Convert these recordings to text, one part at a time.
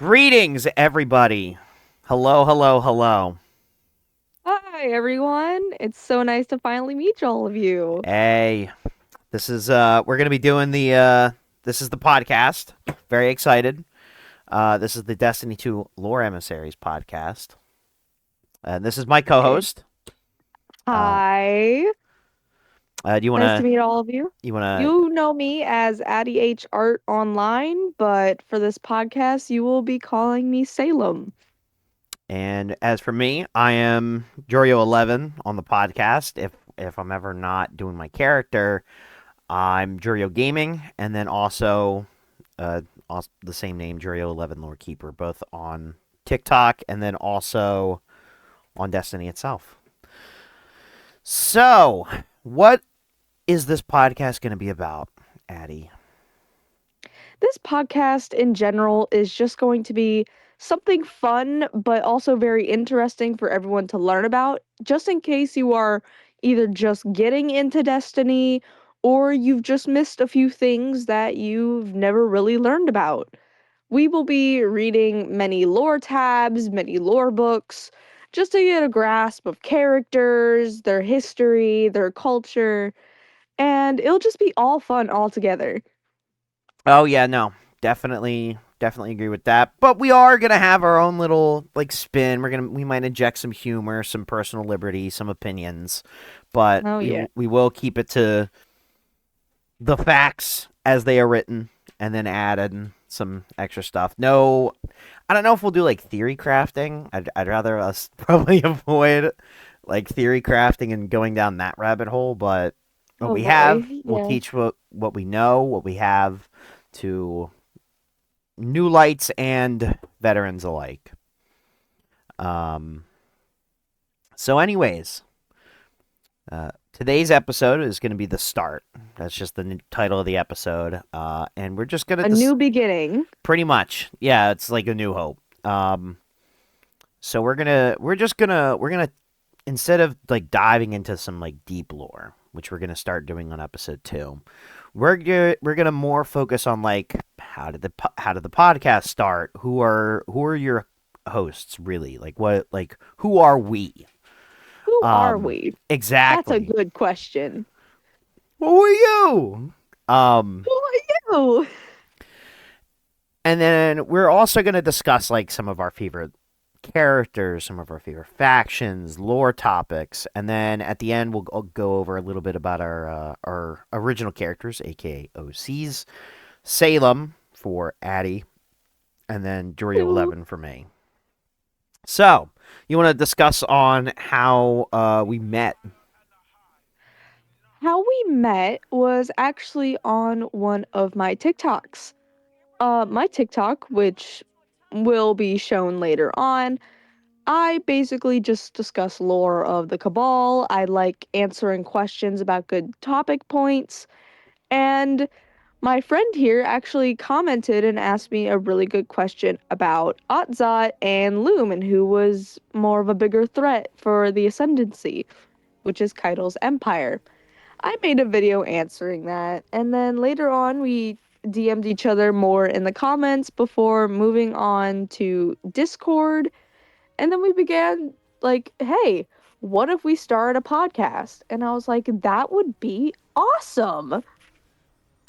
Greetings, everybody. Hello, hello, hello. Hi, everyone. It's so nice to finally meet all of you. Hey, this is we're gonna be doing the this is the podcast. Very excited. This is the Destiny 2 Lore Emissaries podcast. And this is my Okay. co-host. Uh, Hi. do you Nice to wanna meet all of you. you wanna You know me as Addie H Art online, but for this podcast, you will be calling me Salem. and as for me, I am Jorio11 on the podcast. If I'm ever not doing my character, I'm Jorio Gaming, and then also the same name, Jurio11 Lore Keeper, both on TikTok and then also on Destiny itself. So, what is this podcast going to be about, Addie? This podcast in general is just going to be something fun, but also very interesting for everyone to learn about, just in case you are either just getting into Destiny or you've just missed a few things that you've never really learned about. We will be reading many lore tabs, many lore books, just to get a grasp of characters, their history, their culture, and it'll just be all fun all together. Oh yeah, no, definitely agree with that. But we are gonna have our own little like spin. We might inject some humor, some personal liberty, some opinions, but Oh, we yeah. we will keep it to the facts as they are written, and then add in some extra stuff. No, I don't know if we'll do like theory crafting. I'd rather us probably avoid like theory crafting and going down that rabbit hole. But what Oh we have, boy. we'll Yeah. teach what we know, what we have to new lights and veterans alike. Um. So, anyways, today's episode is going to be the start. That's just the title of the episode, and we're just gonna A new beginning. pretty much, yeah, it's like a new hope. So we're gonna instead of like diving into some like deep lore, which we're gonna start doing on episode 2, we're gonna more focus on like how did the podcast start? Who are your hosts really? Like what like who are we? Who are Um, we? That's a exactly. good question. Who are you? Um, Who are you? and then we're also gonna discuss like some of our favorite characters, some of our favorite factions, lore topics, and then at the end we'll go over a little bit about our original characters, aka OCs, Salem for Addie, and then Dorio Who? 11 for me. So you want to discuss on how we met? How we met was actually on one of my TikToks. My TikTok, which will be shown later on, I basically just discuss lore of the Cabal. I like answering questions about good topic points, and my friend here actually commented and asked me a really good question about Atzot and Loom and who was more of a bigger threat for the Ascendancy, which is Keitel's empire. I made a video answering that, and then later on we DM'd each other more in the comments before moving on to Discord, and then we began like, hey, what if we started a podcast? And I was like, that would be awesome.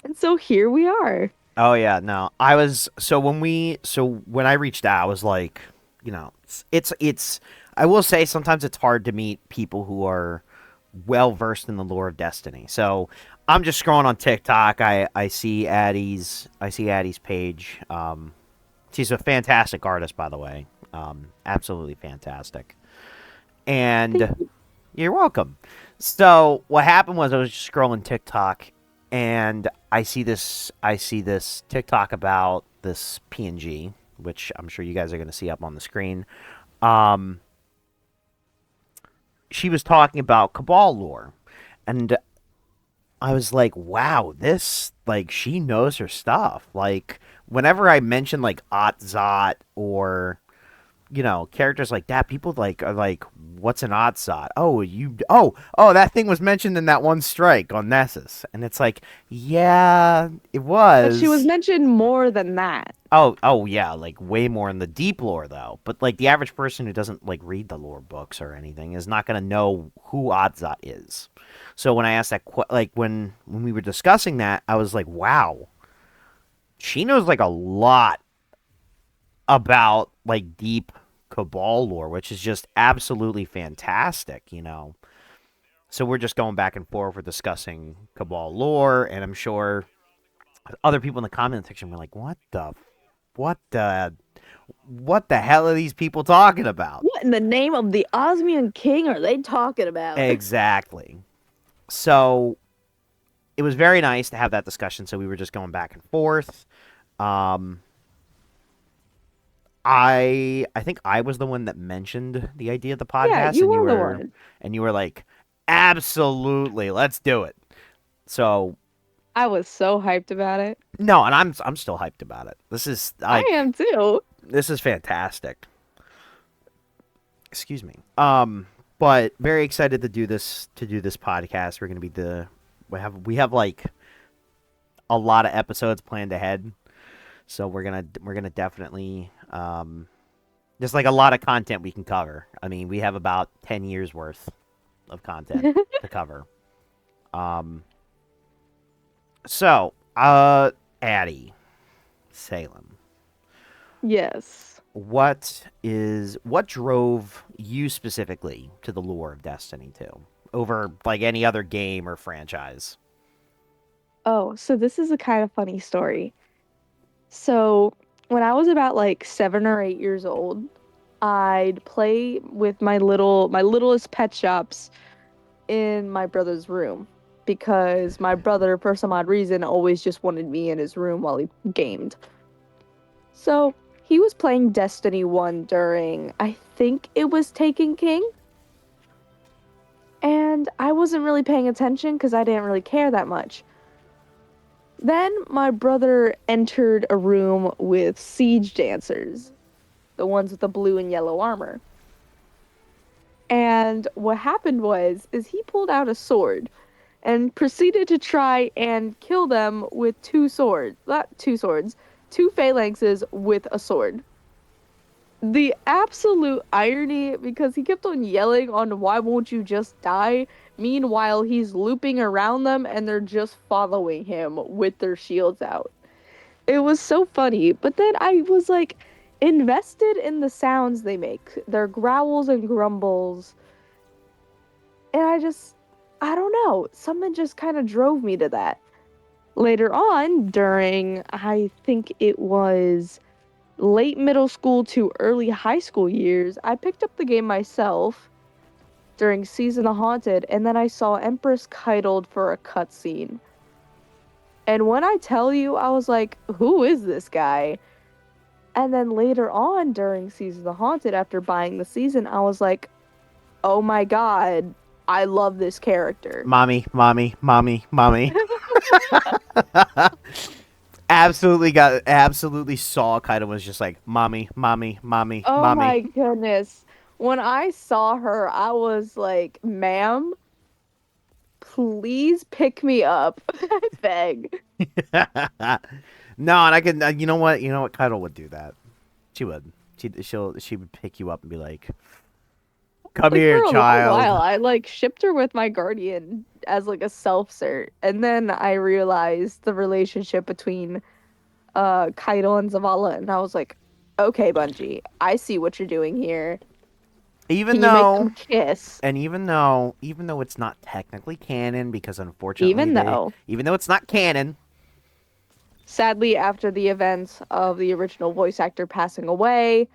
And so here we are. Oh yeah, no. I was when I reached out, I was like, it's I will say sometimes it's hard to meet people who are well versed in the lore of Destiny. So I'm just scrolling on TikTok. I see Addie's page. She's a fantastic artist, by the way. Absolutely fantastic. Thank And you. you're welcome. So what happened was I was just scrolling TikTok, and I see this TikTok about this PNG, which I'm sure you guys are going to see up on the screen. Um, she was talking about Cabal lore, and I was like, wow, this like she knows her stuff. Like whenever I mention like Otzot or characters like that, people like are like, what's an Odsot? Oh, that thing was mentioned in that one strike on Nessus, and it's like, yeah, it But she was was. mentioned more than that. Oh yeah, like way more in the deep lore though. But like the average person who doesn't like read the lore books or anything is not gonna know who Odzot is. So when I asked that, like when we were discussing that, I was like, wow, she knows like a lot about like deep Cabal lore, which is just absolutely fantastic. So we're just going back and forth. We're discussing Cabal lore, and I'm sure other people in the comment section were like, what the, what the hell are these people talking about? What in the name of the Osmian King are they talking about? Exactly. So it was very nice to have that discussion. So we were just going back and forth. Um, I think I was the one that mentioned the idea of the Yeah, podcast, you and you were the were one. and you were like, absolutely, let's do it. So I was so hyped about it. no, and I'm still hyped about it. This is I like am too. this is fantastic. Excuse me. But very excited to do this podcast. We're gonna be we have like a lot of episodes planned ahead, so we're gonna definitely there's like a lot of content we can cover. I mean, we have about 10 years worth of content to cover. Um, so Addie, Salem, Yes. what drove you specifically to the lore of Destiny 2 over like any other game or franchise? Oh, so this is a kind of funny story. So, when I was about like 7 or 8 years old, I'd play with my littlest pet shops in my brother's room because my brother, for some odd reason, always just wanted me in his room while he gamed. So, he was playing Destiny 1 during, I think it was Taken King, and I wasn't really paying attention because I didn't really care that much. Then my brother entered a room with siege dancers, the ones with the blue and yellow armor. And what happened was is he pulled out a sword and proceeded to try and kill them with two swords, two phalanxes with a sword. The absolute irony because he kept on yelling on why won't you just die? Meanwhile, he's looping around them and they're just following him with their shields out. It was so funny, but then I was like invested in the sounds they make, their growls and grumbles, and I don't know, something just kind of drove me to that. Later on, during I think it was late middle school to early high school years, I picked up the game myself during Season of Haunted, and then I saw Empress kidled for a cutscene. And when I tell you, I was like, who is this guy? And then later on during Season of the Haunted, after buying the season, I was like, oh my god, I love this character. Mommy, mommy, mommy, mommy. Absolutely saw kind of was just like mommy, mommy, mommy, Oh mommy. my goodness. When I saw her, I was like, ma'am, please pick me up. I beg. No, and I can. You know what? Cuddle would do that. She would. She would pick you up and be like, "Come Like for here, a long while, child." I like shipped her with my guardian as like a self-cert. And then I realized the relationship between Kaido and Zavala, and I was like, okay, Bungie, I see what you're doing here. Even Can you make them though, kiss? and even though it's not technically canon, because unfortunately Even though, even though it's not canon. sadly, after the events of the original voice actor passing away,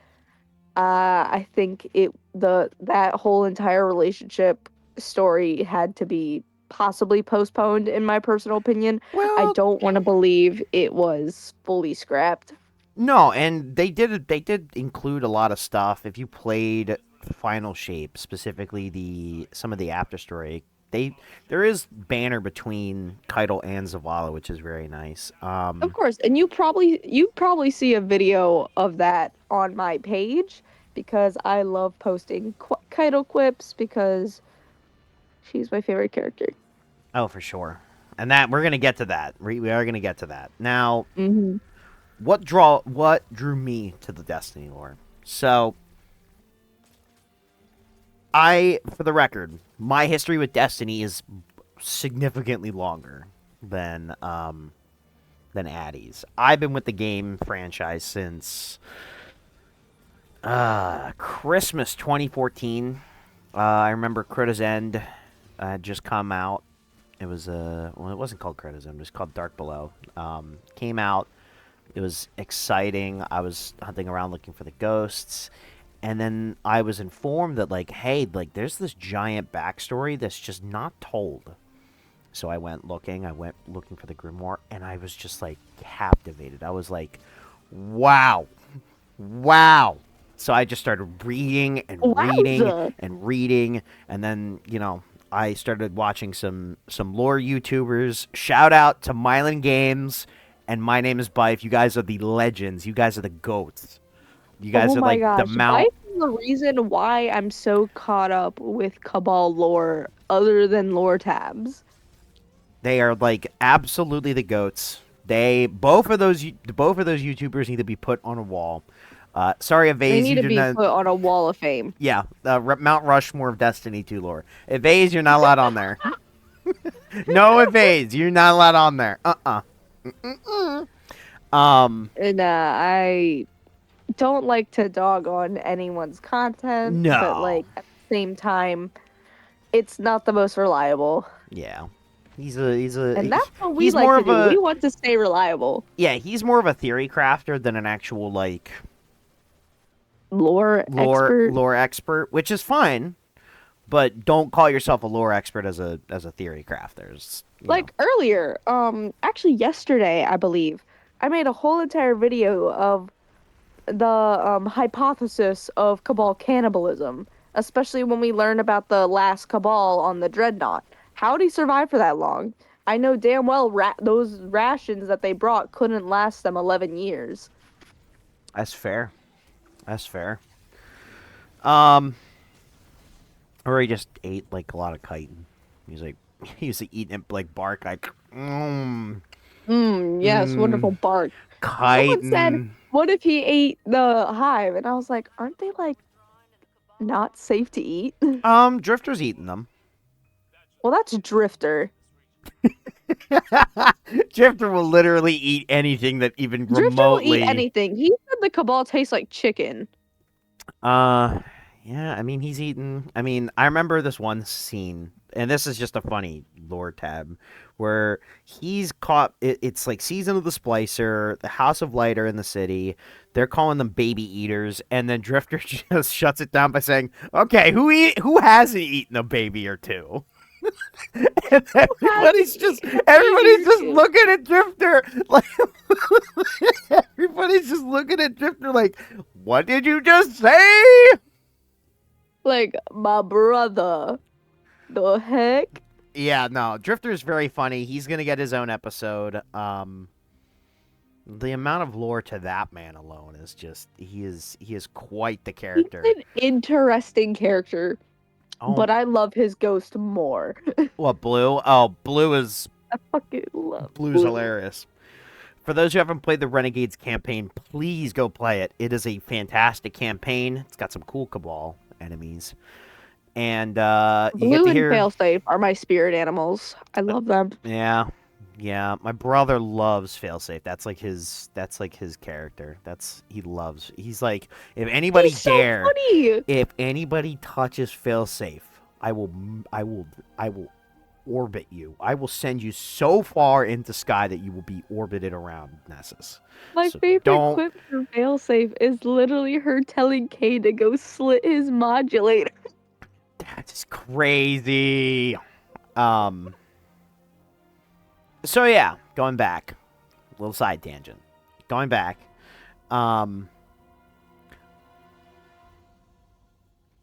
I think that whole entire relationship story had to be possibly postponed, in my personal opinion. I Well, don't want to believe it was fully scrapped. no, and they did include a lot of stuff. If you played Final Shape, specifically some of the after story, there is banner between Keitel and Zavala, which is very nice. Of course, and you probably see a video of that on my page because I love posting Kaido quips because she's my favorite character. Oh, for sure. And that we're gonna get to that. We are gonna get to that. Now, Mm-hmm. what drew me to the Destiny lore? So, for the record, my history with Destiny is significantly longer than Addie's. I've been with the game franchise since Christmas 2014. I remember Crita's End had just come out. It was well, it wasn't called Crita's End. It was called Dark Below. Came out. It was exciting. I was hunting around looking for the ghosts, and then I was informed that like, hey, like there's this giant backstory that's just not told. So I went looking. I went looking for the grimoire, and I was just like captivated. I was like, wow, wow. So I just started reading and reading Wowza! and reading, and then I started watching some lore YouTubers. Shout out to Mylan Games and My Name is Bife. You guys are the legends. You guys are the goats. You guys Oh are my like the gosh, Mount. Bife is the reason why I'm so caught up with Cabal lore, other than lore tabs. They are like absolutely the goats. Both of those YouTubers need to be put on a wall. Sorry, They Evase, need you to do be not. put on a wall of fame. Yeah, Mount Rushmore of Destiny 2 lore. Evase, you're not allowed on there. No Evase, you're not allowed on there. Um, And I don't like to dog on anyone's content, but no. like at the same time, it's not the most reliable. Yeah, he's And that's what we he's like more to of do. We a want to stay reliable. yeah, he's more of a theory crafter than an actual like Lore lore expert. lore expert, which is fine. But don't call yourself a lore expert as a theory crafter. Like earlier, actually yesterday, I believe, I made a whole entire video of the hypothesis of Cabal cannibalism, especially when we learn about the last Cabal on the Dreadnought. How'd he survive for that long? I know damn well those rations that they brought couldn't last them 11 years. That's fair. That's fair. Um, or he just ate like a lot of chitin. He's like he used to eat it like bark. Like Yes, wonderful mm, bark. Someone said, chitin. what if he ate the hive? And I was like, aren't they like not safe to eat? Drifter's eating them. Well, that's Drifter. Drifter will literally eat anything that even Drifter will eat remotely. anything. He said the Cabal tastes like chicken. Uh, yeah. I mean, he's eating. I mean, I remember this one scene, and this is just a funny lore tab, where he's caught. It's like season of the Splicer, the House of Light are in the city. They're calling them baby eaters, and then Drifter just shuts it down by saying, "Okay, who hasn't eaten a baby or two?" And everybody's just looking at Drifter like everybody's just looking at Drifter like, what did you just say? Like, my brother. The heck? Yeah, no, Drifter's very funny. He's gonna get his own episode. The amount of lore to that man alone is just he is quite the He's character. an interesting character, Oh, but I love his ghost more. what Blue? Oh, I fucking love Blue's Blue. hilarious. For those who haven't played the Renegades campaign, please go play it. It is a fantastic campaign. It's got some cool Cabal enemies. And you get Blue to and hear. Failsafe are my spirit animals. I love them. Yeah. Yeah. My brother loves Failsafe. That's like his character. He's like, if anybody He's so funny! if anybody touches Failsafe, I will orbit you. I will send you so far into sky that you will be orbited around Nessus. My So favorite don't. quip for Failsafe is literally her telling Kay to go slit his modulator. That's crazy. Um. So yeah, going back, little side tangent. Going back. Um.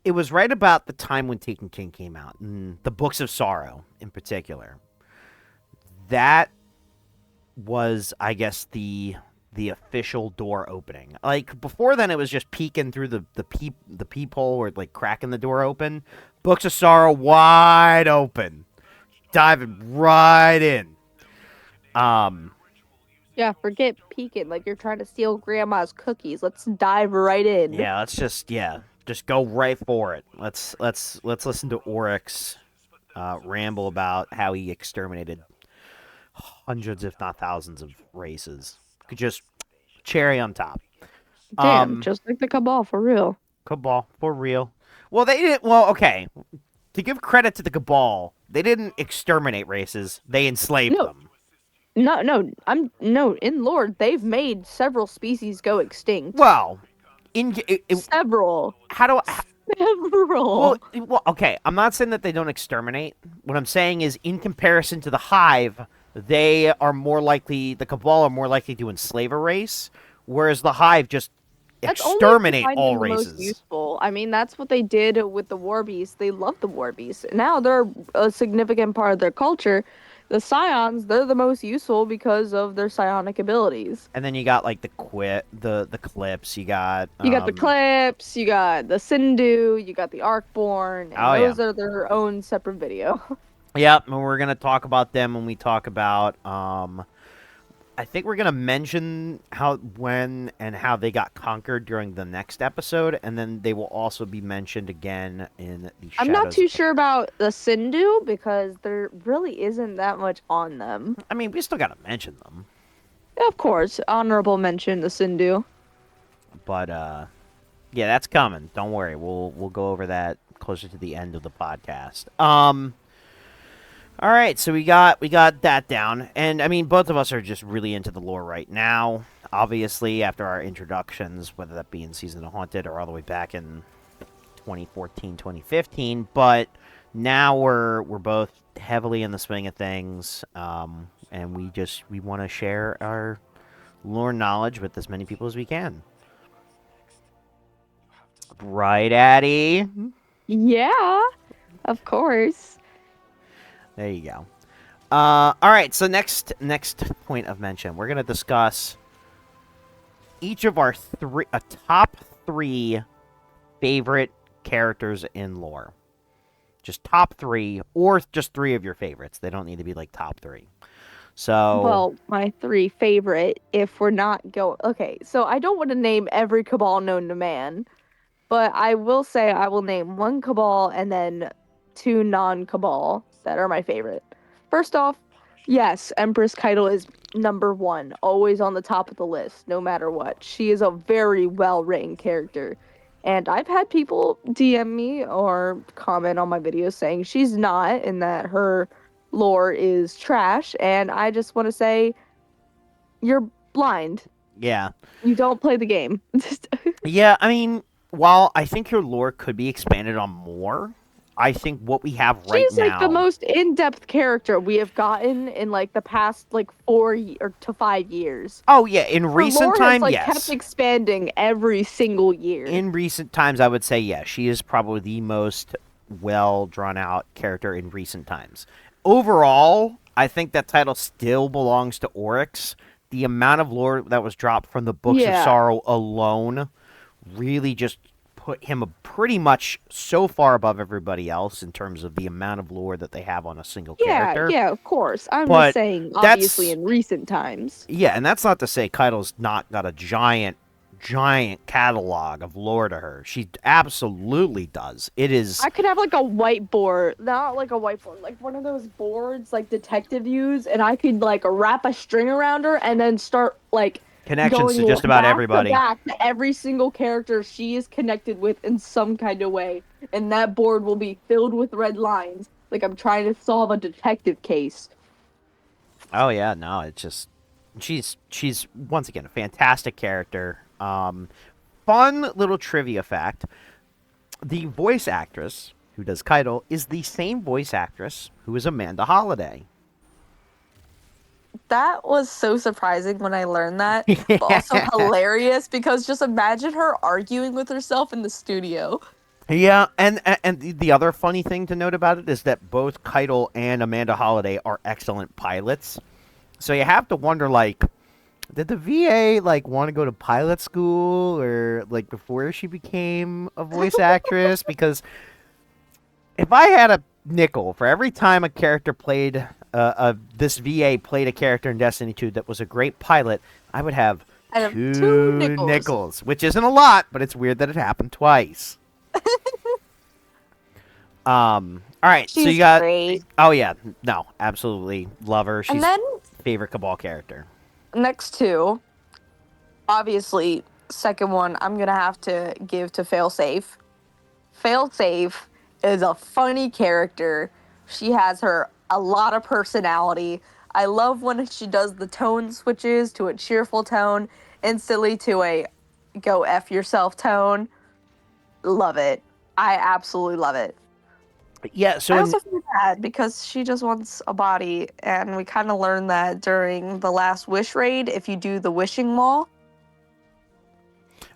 It was right about the time when Taken King came out, and the Books of Sorrow in particular. That was, I guess, the the official door opening. Like before then, it was just peeking through the peephole or like cracking the door open. Books of Sorrow wide open, diving right in. Um, Yeah, forget peeking like you're trying to steal grandma's cookies. Let's dive right in. yeah, let's just go right for it. Let's listen to Oryx ramble about how he exterminated hundreds, if not thousands, of races. Could just cherry on top. Damn, Um, just like the Cabal for real. Cabal for real. Well, they didn't. Well, okay. To give credit to the Cabal, they didn't exterminate races; they enslaved No, them. no. In lore, they've made several species go extinct. Well, Several, how do I, several. okay. I'm not saying that they don't exterminate. What I'm saying is, in comparison to the Hive, they are more likely. The Cabal are more likely to enslave a race, whereas the Hive just That's only if you exterminate find all them the most races. useful. I mean, that's what they did with the war beasts. They love the war beasts. Now they're a significant part of their culture. The scions, they're the most useful because of their psionic abilities. And then you got like the clips. You got You got the clips, you got the Sindhu, you got the Arcborn, and oh yeah. those are their own separate video. Yep, and we're gonna talk about them when we talk about. I think we're gonna mention when and how they got conquered during the next episode, and then they will also be mentioned again in the I'm not Shadows. too sure about the Sindhu because there really isn't that much on them. I mean, we still gotta mention them, Of course, honorable mention the Sindhu. but yeah, that's coming. Don't worry, we'll go over that closer to the end of the podcast. All right, so we got that down, and I mean, both of us are just really into the lore right now. Obviously, after our introductions, whether that be in Season of Haunted or all the way back in 2014, 2015, but now we're both heavily in the swing of things, and we want to share our lore knowledge with as many people as we can. Right, Addie? Yeah, of course. There you go. All right, so next point of mention, we're gonna discuss each of our top three favorite characters in lore. Just top three, or just three of your favorites. They don't need to be like top three. So, Well, my three favorite, if we're not going. Okay, so I don't want to name every Cabal known to man, but I will say I will name one Cabal and then two non-Cabal that are my favorite. First off, yes, Empress Keitel is number one, always on the top of the list, no matter what. She is a very well-written character. And I've had people DM me or comment on my videos saying she's not and that her lore is trash. And I just want to say, you're blind. yeah. You don't play the game. Yeah, I mean, while I think your lore could be expanded on more, I think what we have right She's like the now. most in-depth character we have gotten in like the past like 4 to 5 years. Oh yeah, in Her recent lore time, has like yes. kept expanding every single year. In recent times, I would say yes. She is probably the most well drawn out character in recent times. Overall, I think that title still belongs to Oryx. The amount of lore that was dropped from the Books of Sorrow alone really just put him pretty much so far above everybody else in terms of the amount of lore that they have on a single character. Yeah, of course. I'm But just saying, obviously, in recent times. Yeah, and that's not to say Keitel's not got a giant catalog of lore to her. She absolutely does. It is. I could have like a whiteboard, not like a whiteboard, like one of those boards like detective use, and I could like wrap a string around her and then start like Connections going to just about back everybody. to back to every single character she is connected with in some kind of way, and that board will be filled with red lines, like I'm trying to solve a detective case. Oh yeah, no, it's just she's once again a fantastic character. Fun little trivia fact: the voice actress who does Keitel is the same voice actress who is Amanda Holliday. That was so surprising when I learned that, but also hilarious because just imagine her arguing with herself in the studio. Yeah, and the other funny thing to note about it is that both Keitel and Amanda Holliday are excellent pilots. So you have to wonder, like, Did the VA like want to go to pilot school or like before she became a voice actress? Because if I had a nickel for every time a character played, this VA played a character in Destiny 2 that was a great pilot, I would have I have two two nickels. nickels, which isn't a lot, but it's weird that it happened twice. All right, so you She's got. great. Oh yeah, no, absolutely love her. And She's then favorite Cabal character. next two, obviously, second one I'm gonna have to give to Failsafe. Failsafe is a funny character. She has a lot of personality. I love when she does the tone switches to a cheerful tone, instantly to a go F yourself tone. Love it. I absolutely love it. Yeah, so I in also feel bad because she just wants a body, and we kind of learned that during the last Wish raid. If you do the wishing wall,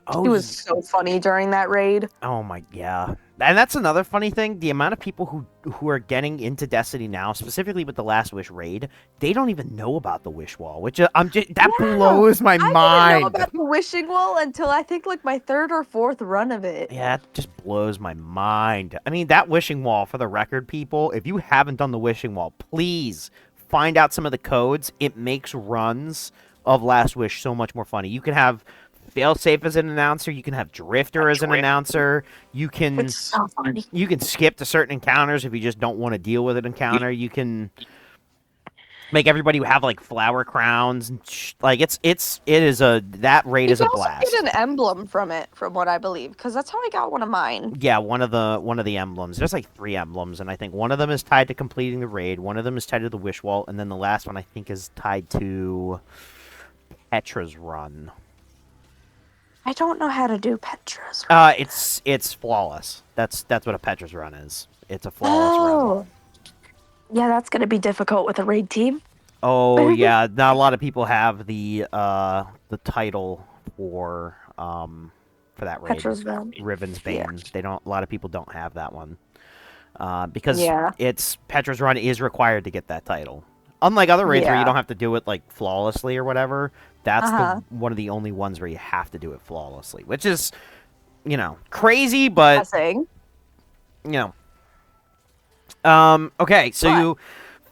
oh she was so funny during that raid. oh my yeah, and that's another funny thing. The amount of people who are getting into Destiny now, specifically with the Last Wish raid, they don't even know about the Wish Wall, which that Yeah, blows my I didn't know mind. about the wishing wall until I think like my third or fourth run of it. Yeah, it just blows my mind. I mean, that wishing wall, for the record, people, if you haven't done the wishing wall, please find out some of the codes. It makes runs of Last Wish so much more funny. You can have Failsafe as an announcer, you can have Drifter as an announcer, you can It's so funny. you can skip to certain encounters if you just don't want to deal with an encounter. You can make everybody have like flower crowns and like it is a that raid You is can a also get blast. an emblem from it, from what I believe, because that's how I got one of mine. Yeah, one of the emblems. There's like three emblems, and I think one of them is tied to completing the raid. One of them is tied to the wish wall, and then the last one I think is tied to Petra's run. I don't know how to do Petra's. It's flawless. That's what a Petra's run is. It's a flawless run. Oh, yeah, that's gonna be difficult with a raid team. Oh yeah, not a lot of people have the title for that raid. Petra's run. Riven's Yeah. Bane. They don't. A lot of people don't have that one. Because Yeah. it's Petra's run is required to get that title. Unlike other raids where you Yeah. don't have to do it like flawlessly or whatever, that's the Uh-huh. one of the only ones where you have to do it flawlessly, which is crazy, but Passing. you know. Okay, so But you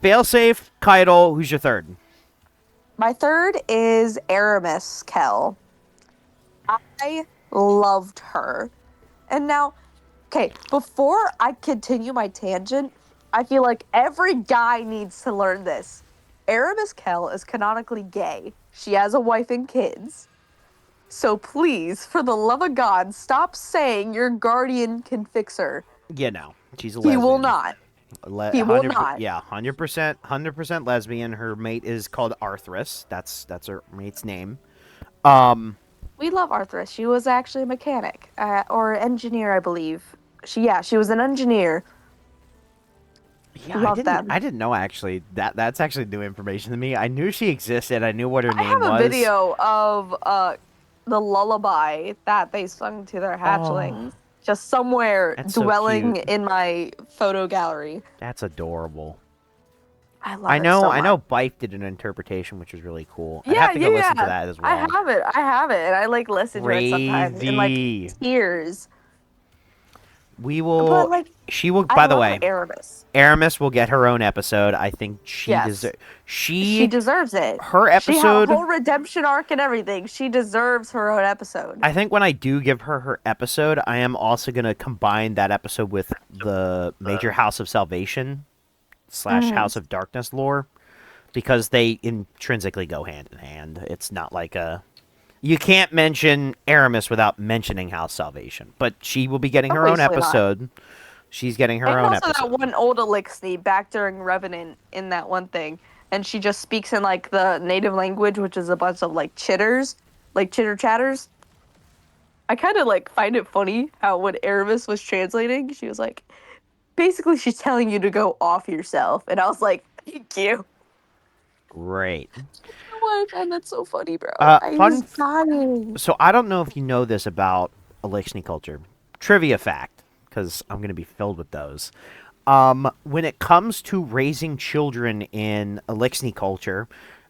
failsafe, Keitel. Who's your third? my third is Aramis Kell. I loved her. And now, okay, before I continue my tangent, I feel like every guy needs to learn this. Aramis Kell is canonically gay. She has a wife and kids. So please, for the love of God, stop saying your guardian can fix her. Yeah, no, she's a He will lesbian. not. He will not. Yeah, 100% lesbian. Her mate is called Arthras. That's her mate's name. Um, We love Arthras. She was actually a mechanic or engineer, I believe. She was an engineer. yeah, Love them. I didn't know actually that's actually new information to me. I knew she existed. I knew what her I name have a was. video of the lullaby that they sung to their Oh, hatchlings just somewhere that's so dwelling cute. in my photo gallery. That's adorable. I love it so I much. know Bife did an interpretation, which was really cool. I'd have Yeah, to yeah, go listen to yeah. that as I well. have it. I have it. And I like listen to it sometimes in like Crazy. tears. We But will. like She will. I By the love way, Aramis. Aramis will get her own episode. I think she Yes. deserves. She deserves it. Her She had a episode. whole redemption arc and everything. She deserves her own episode. I think when I do give her episode, I am also gonna combine that episode with the Major House of Salvation / Mhm. House of Darkness lore, because they intrinsically go hand in hand. It's not like a you can't mention Aramis without mentioning House Salvation, but she will be getting her own Obviously not. episode. She's getting her And own also that episode. one old Elixir back during Revenant in that one thing. And she just speaks in like the native language, which is a bunch of like chitters, like chitter chatters. I kind of like find it funny how when Aramis was translating, she was like, basically she's telling you to go off yourself. And I was like, thank you. Great. What? And that's so funny, bro. I was Fun. dying. So I don't know if you know this about Elixni culture. Trivia fact, because I'm going to be filled with those. When it comes to raising children in Elixni culture,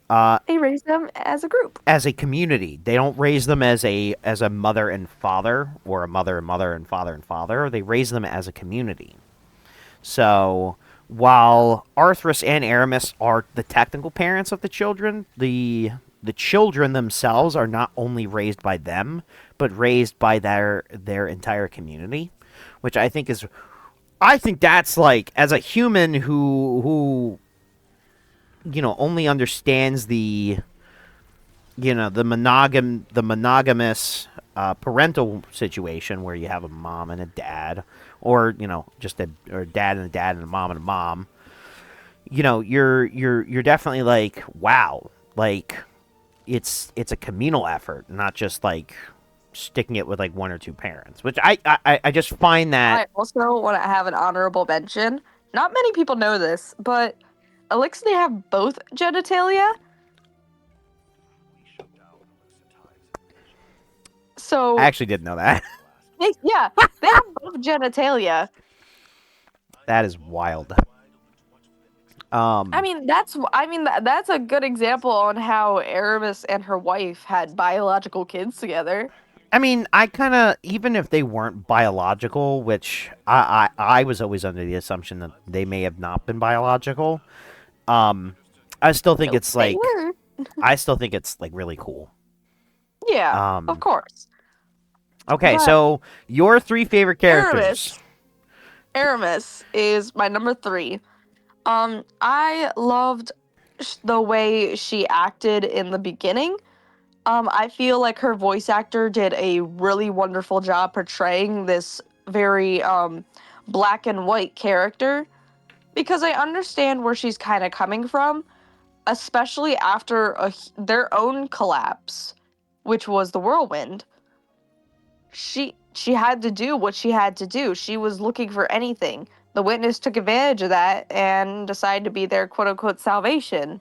They raise them as a group. As a community. They don't raise them as a mother and father, or a mother and mother and father and father. They raise them as a community. So while Arthas and Aramis are the technical parents of the children, the children themselves are not only raised by them, but raised by their entire community, which I think that's like, as a human who only understands the monogamous parental situation where you have a mom and a dad, or just or a dad and a dad and a mom and a mom. You're definitely like, wow, like it's a communal effort, not just like sticking it with like one or two parents. Which I just find that. I also want to have an honorable mention. Not many people know this, but Elixir have both genitalia. I So, actually didn't know that. yeah, they have both genitalia. That is wild. That's a good example on how Aramis and her wife had biological kids together. I mean, I kind of, even if they weren't biological, which I was always under the assumption that they may have not been biological. I still think Nope, it's they like, were. I still think it's like really cool. Yeah, of Um, course. okay, But so your three favorite characters. Aramis, Aramis is my number 3. I loved the way she acted in the beginning. I feel like her voice actor did a really wonderful job portraying this very black and white character, because I understand where she's kind of coming from, especially after their own collapse, which was the whirlwind. She had to do what she had to do. She was looking for anything. The witness took advantage of that and decided to be their quote unquote salvation.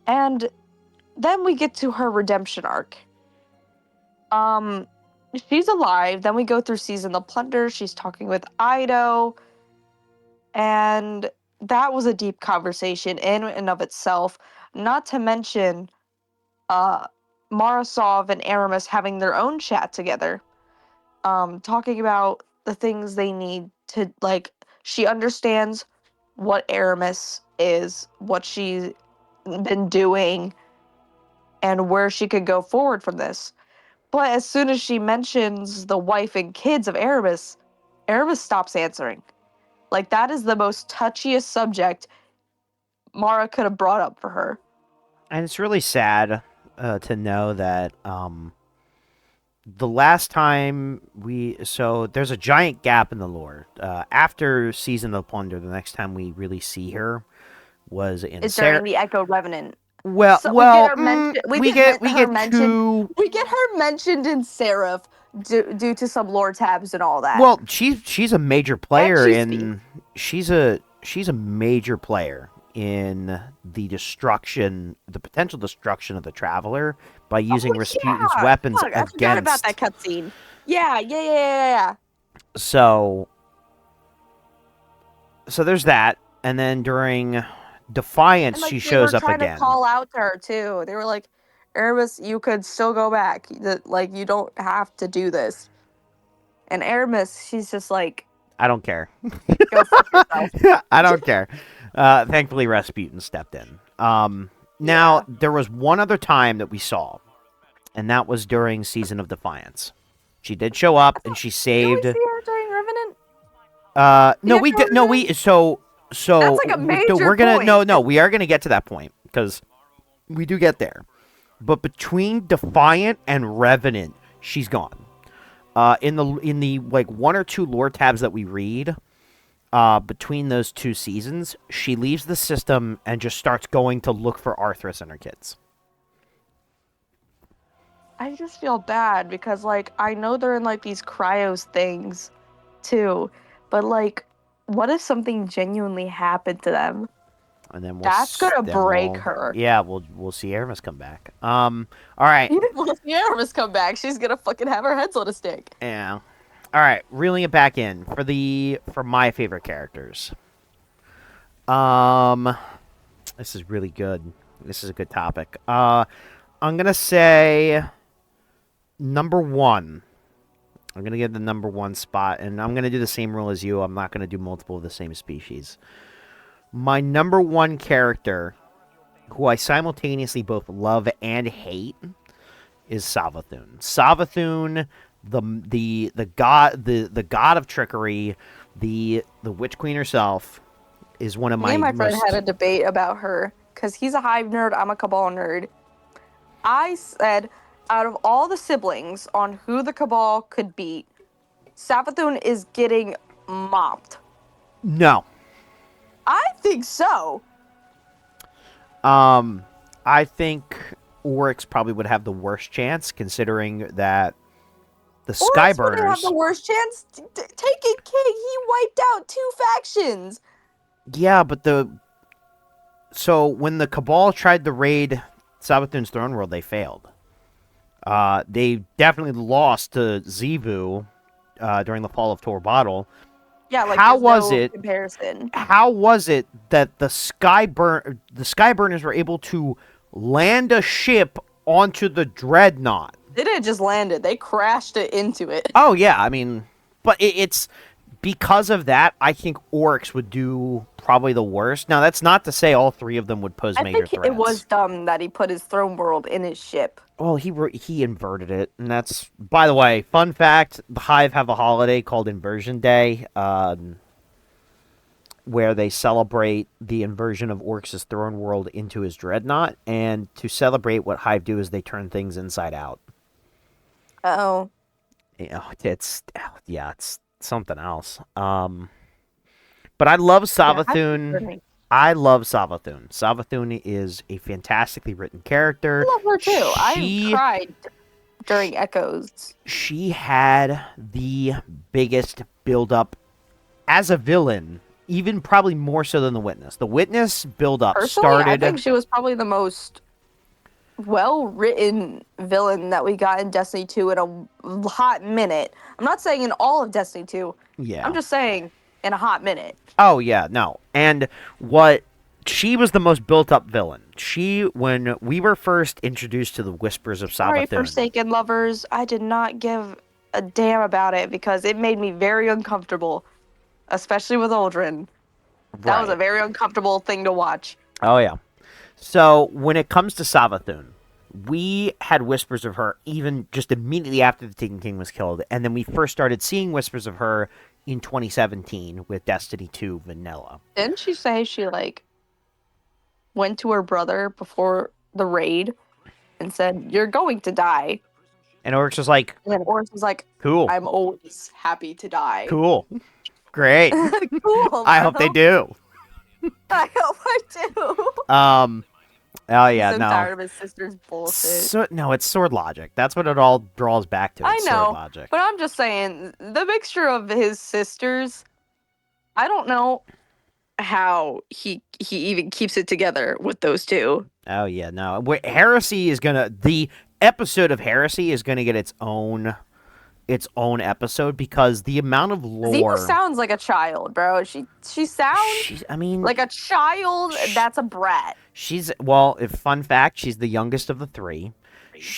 And then we get to her redemption arc. Um, she's alive. Then we go through Season the Plunder. She's talking with Ido, and that was a deep conversation in and of itself. Not to mention, uh, Marasov and Aramis having their own chat together, talking about the things they need to like. She understands what Aramis is, what she's been doing, and where she could go forward from this. But as soon as she mentions the wife and kids of Aramis, Aramis stops answering. Like, that is the most touchiest subject Mara could have brought up for her. And it's really sad to know that the last time so there's a giant gap in the lore. After Season of Plunder, the next time we really see her was in It's during the Echo Revenant. Well, So we get her mm, mentioned. we get two. We get her mentioned in Seraph due to some lore tabs and all that. Well, she's a major And player she in she's a major player in the potential destruction of the Traveler by using Rasputin's yeah. weapons Fuck, I forgot about against. that cutscene. Yeah. So there's that, and then during Defiance, And like she they were shows up trying to again. call out to her too. They were like, Aramis, you could still go back. Like you don't have to do this. And Aramis, she's just like, I don't care. go fuck yourself. I don't care. Thankfully, Rasputin stepped in. Now, Yeah. there was one other time that we saw, and that was during Season of Defiance. She did show up, and she Did we saved. see her during Revenant? No, The we Echo did. No, Revenant? we. So That's like a major we're gonna. point. No, we are gonna get to that point because we do get there. But between Defiant and Revenant, she's gone. In the like one or two lore tabs that we read, between those two seasons, she leaves the system and just starts going to look for Arthas and her kids. I just feel bad because like I know they're in like these cryos things too, but like what if something genuinely happened to them? And then That's gonna break her. yeah, we'll see Aramis come back. All right, Well, if Aramis come back, she's gonna fucking have her heads on a stick. yeah, all right, reeling it back in for my favorite characters. Um, this is really good. This is a good topic. I'm gonna say number one. I'm gonna get the number one spot, and I'm gonna do the same rule as you. I'm not gonna do multiple of the same species. My number one character, who I simultaneously both love and hate, is Savathun. Savathun, the god of trickery, the witch queen herself, is one of Me my and my friend had most. a debate about her because he's a Hive nerd, I'm a Cabal nerd. I said, out of all the siblings on who the Cabal could beat, Savathun is getting mopped. No. I think so. I think Oryx probably would have the worst chance, considering that the Oryx wouldn't have Skyburners. the worst chance. Taken King, he wiped out 2 factions. Yeah, but so when the Cabal tried to raid Savathun's throne world, they failed. They definitely lost to Xivu during the fall of Tor Bottle. Yeah, like How there's was no it? comparison. How was it that the Skyburners were able to land a ship onto the Dreadnought? They didn't just land it; they crashed it into it. Oh yeah, I mean, but it's because of that. I think Oryx would do probably the worst. Now that's not to say all three of them would pose I major think it was threats. dumb that he put his throne world in his ship. Well, he inverted it, and that's, by the way, fun fact: the Hive have a holiday called Inversion Day, where they celebrate the inversion of Oryx's throne world into his dreadnought, and to celebrate what Hive do is they turn things inside out. Oh, You know, it's yeah, it's something else. But I love yeah, Savathun. I love Savathun. Savathun is a fantastically written character. I love her too. I She cried during Echoes. she had the biggest build up as a villain, even probably more so than the Witness. The Witness build up Personally, I started. think she was probably the most well-written villain that we got in Destiny 2 in a hot minute. I'm not saying in all of Destiny 2. Yeah. I'm just saying in a hot minute. Oh yeah, no. And what she was the most built up villain. When we were first introduced to the Whispers of Sorry, Savathun. Forsaken lovers. I did not give a damn about it because it made me very uncomfortable, especially with Aldrin. That was a Right. very uncomfortable thing to watch. Oh yeah. So when it comes to Savathun, we had whispers of her even just immediately after the Taken King was killed, and then we first started seeing whispers of her in 2017 with Destiny 2 Vanilla. Didn't she say she went to her brother before the raid and said, "You're going to die"? And Oryx was like, And then Oryx was like, "Cool, "I'm always happy to die." cool, great. Cool. I hope they do." I hope I do. Oh yeah, I'm no. tired of his sister's bullshit. No, it's sword logic. That's what it all draws back to. I It's know, sword logic. but I'm just saying the mixture of his sisters. I don't know how he even keeps it together with those two. Oh yeah, no. Heresy is gonna the episode of Heresy is gonna get its own episode because the amount of lore. Zima sounds like a child, bro. She sounds I mean, like a child that's a brat. Fun fact, she's the youngest of the three.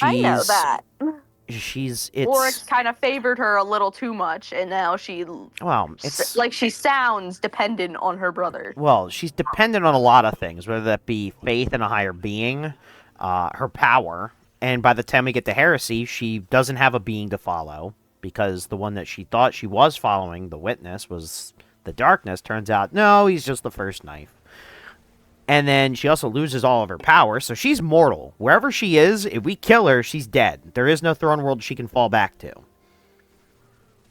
I know that. Oryx It's kind of favored her a little too much, and now she sounds dependent on her brother. well, she's dependent on a lot of things, whether that be faith in a higher being, her power, and by the time we get to Heresy, she doesn't have a being to follow because the one that she thought she was following, the Witness, was the Darkness. Turns out, no, he's just the first knife. And then she also loses all of her power, so she's mortal. Wherever she is, if we kill her, she's dead. There is no throne world she can fall back to.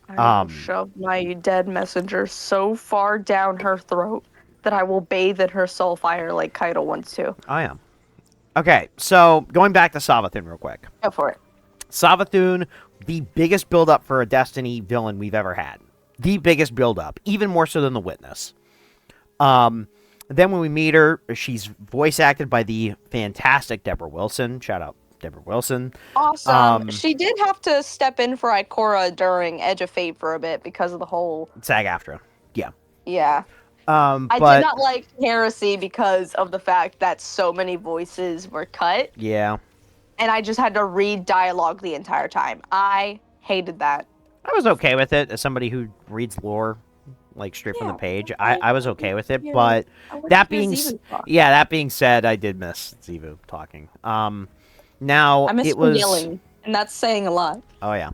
I will shove my dead messenger so far down her throat that I will bathe in her soul fire like Kaido wants to. I am. Okay, so going back to Savathun real quick. Go for it. Savathun, the biggest build-up for a Destiny villain we've ever had. The biggest build-up, even more so than the Witness. Then when we meet her, she's voice acted by the fantastic Deborah Wilson. Shout out Deborah Wilson. Awesome. She did have to step in for Ikora during Edge of Fate for a bit because of the whole... SAG-AFTRA. Yeah. Yeah. I did But not like Heresy because of the fact that so many voices were cut, yeah, and I just had to read dialogue the entire time. I hated that. I was okay with it as somebody who reads lore like straight from the Yeah, page. I I was want to okay with it, hear. but I want to that hear being Zivu talk. yeah, that being said, I did miss Zivu talking. Now I miss it her was yelling, and that's saying a lot. oh yeah.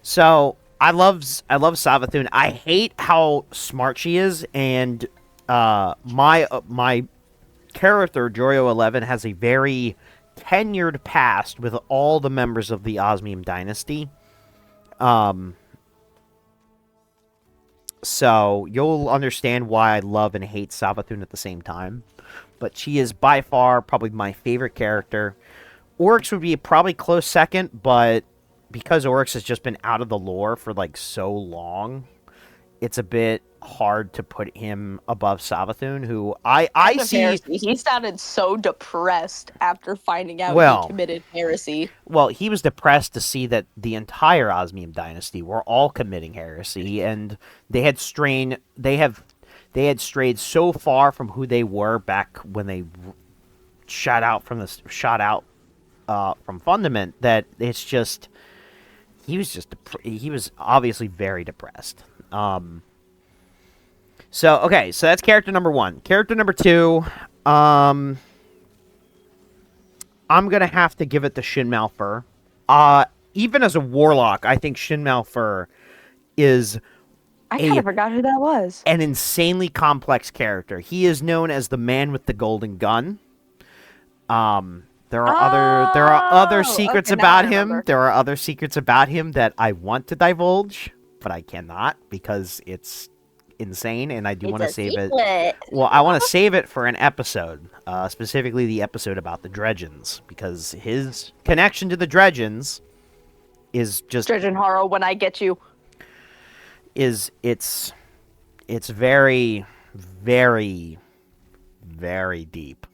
So I love Savathun. I hate how smart she is, and my character Jorio 11 has a very tenured past with all the members of the Osmium dynasty. Um, so you'll understand why I love and hate Savathun at the same time. But she is by far probably my favorite character. Oryx would be a probably close second, but because Oryx has just been out of the lore for like so long, it's a bit hard to put him above Savathun, who I End of see. heresy. He sounded so depressed after finding out he Well, committed heresy. he was depressed to see that the entire Osmium dynasty were all committing heresy, and they had they had strayed so far from who they were back when they shot out from Fundament that it's just he was obviously very depressed. So okay, so that's character number one. Character number two, I'm gonna have to give it to Shin Malphur. Even as a warlock, I think Shin Malphur is I kind a of forgot who that was. an insanely complex character. He is known as the man with the golden gun. There are other secrets Okay, now I about him. remember. There are other secrets about him that I want to divulge, but I cannot because it's insane, and I do want to save it. Well, I want to save it for an episode, specifically the episode about the Dredgens, because his connection to the Dredgens is just Dredgen Horror, when I get you. is it's very very very deep.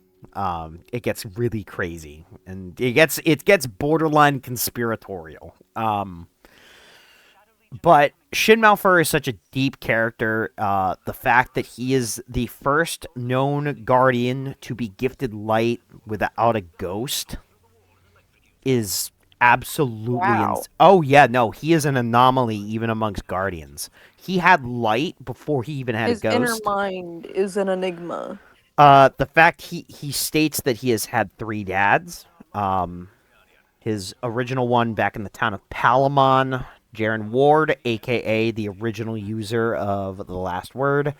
It gets really crazy, and it gets borderline conspiratorial. But Shin Malphur is such a deep character. The fact that he is the first known guardian to be gifted light without a ghost is absolutely Wow. oh yeah, no, he is an anomaly even amongst guardians. He had light before he even had His a inner ghost. mind is an enigma. The fact he states that he has had three dads. His original one back in the town of Palamon, Jaren Ward, aka the original user of the last word.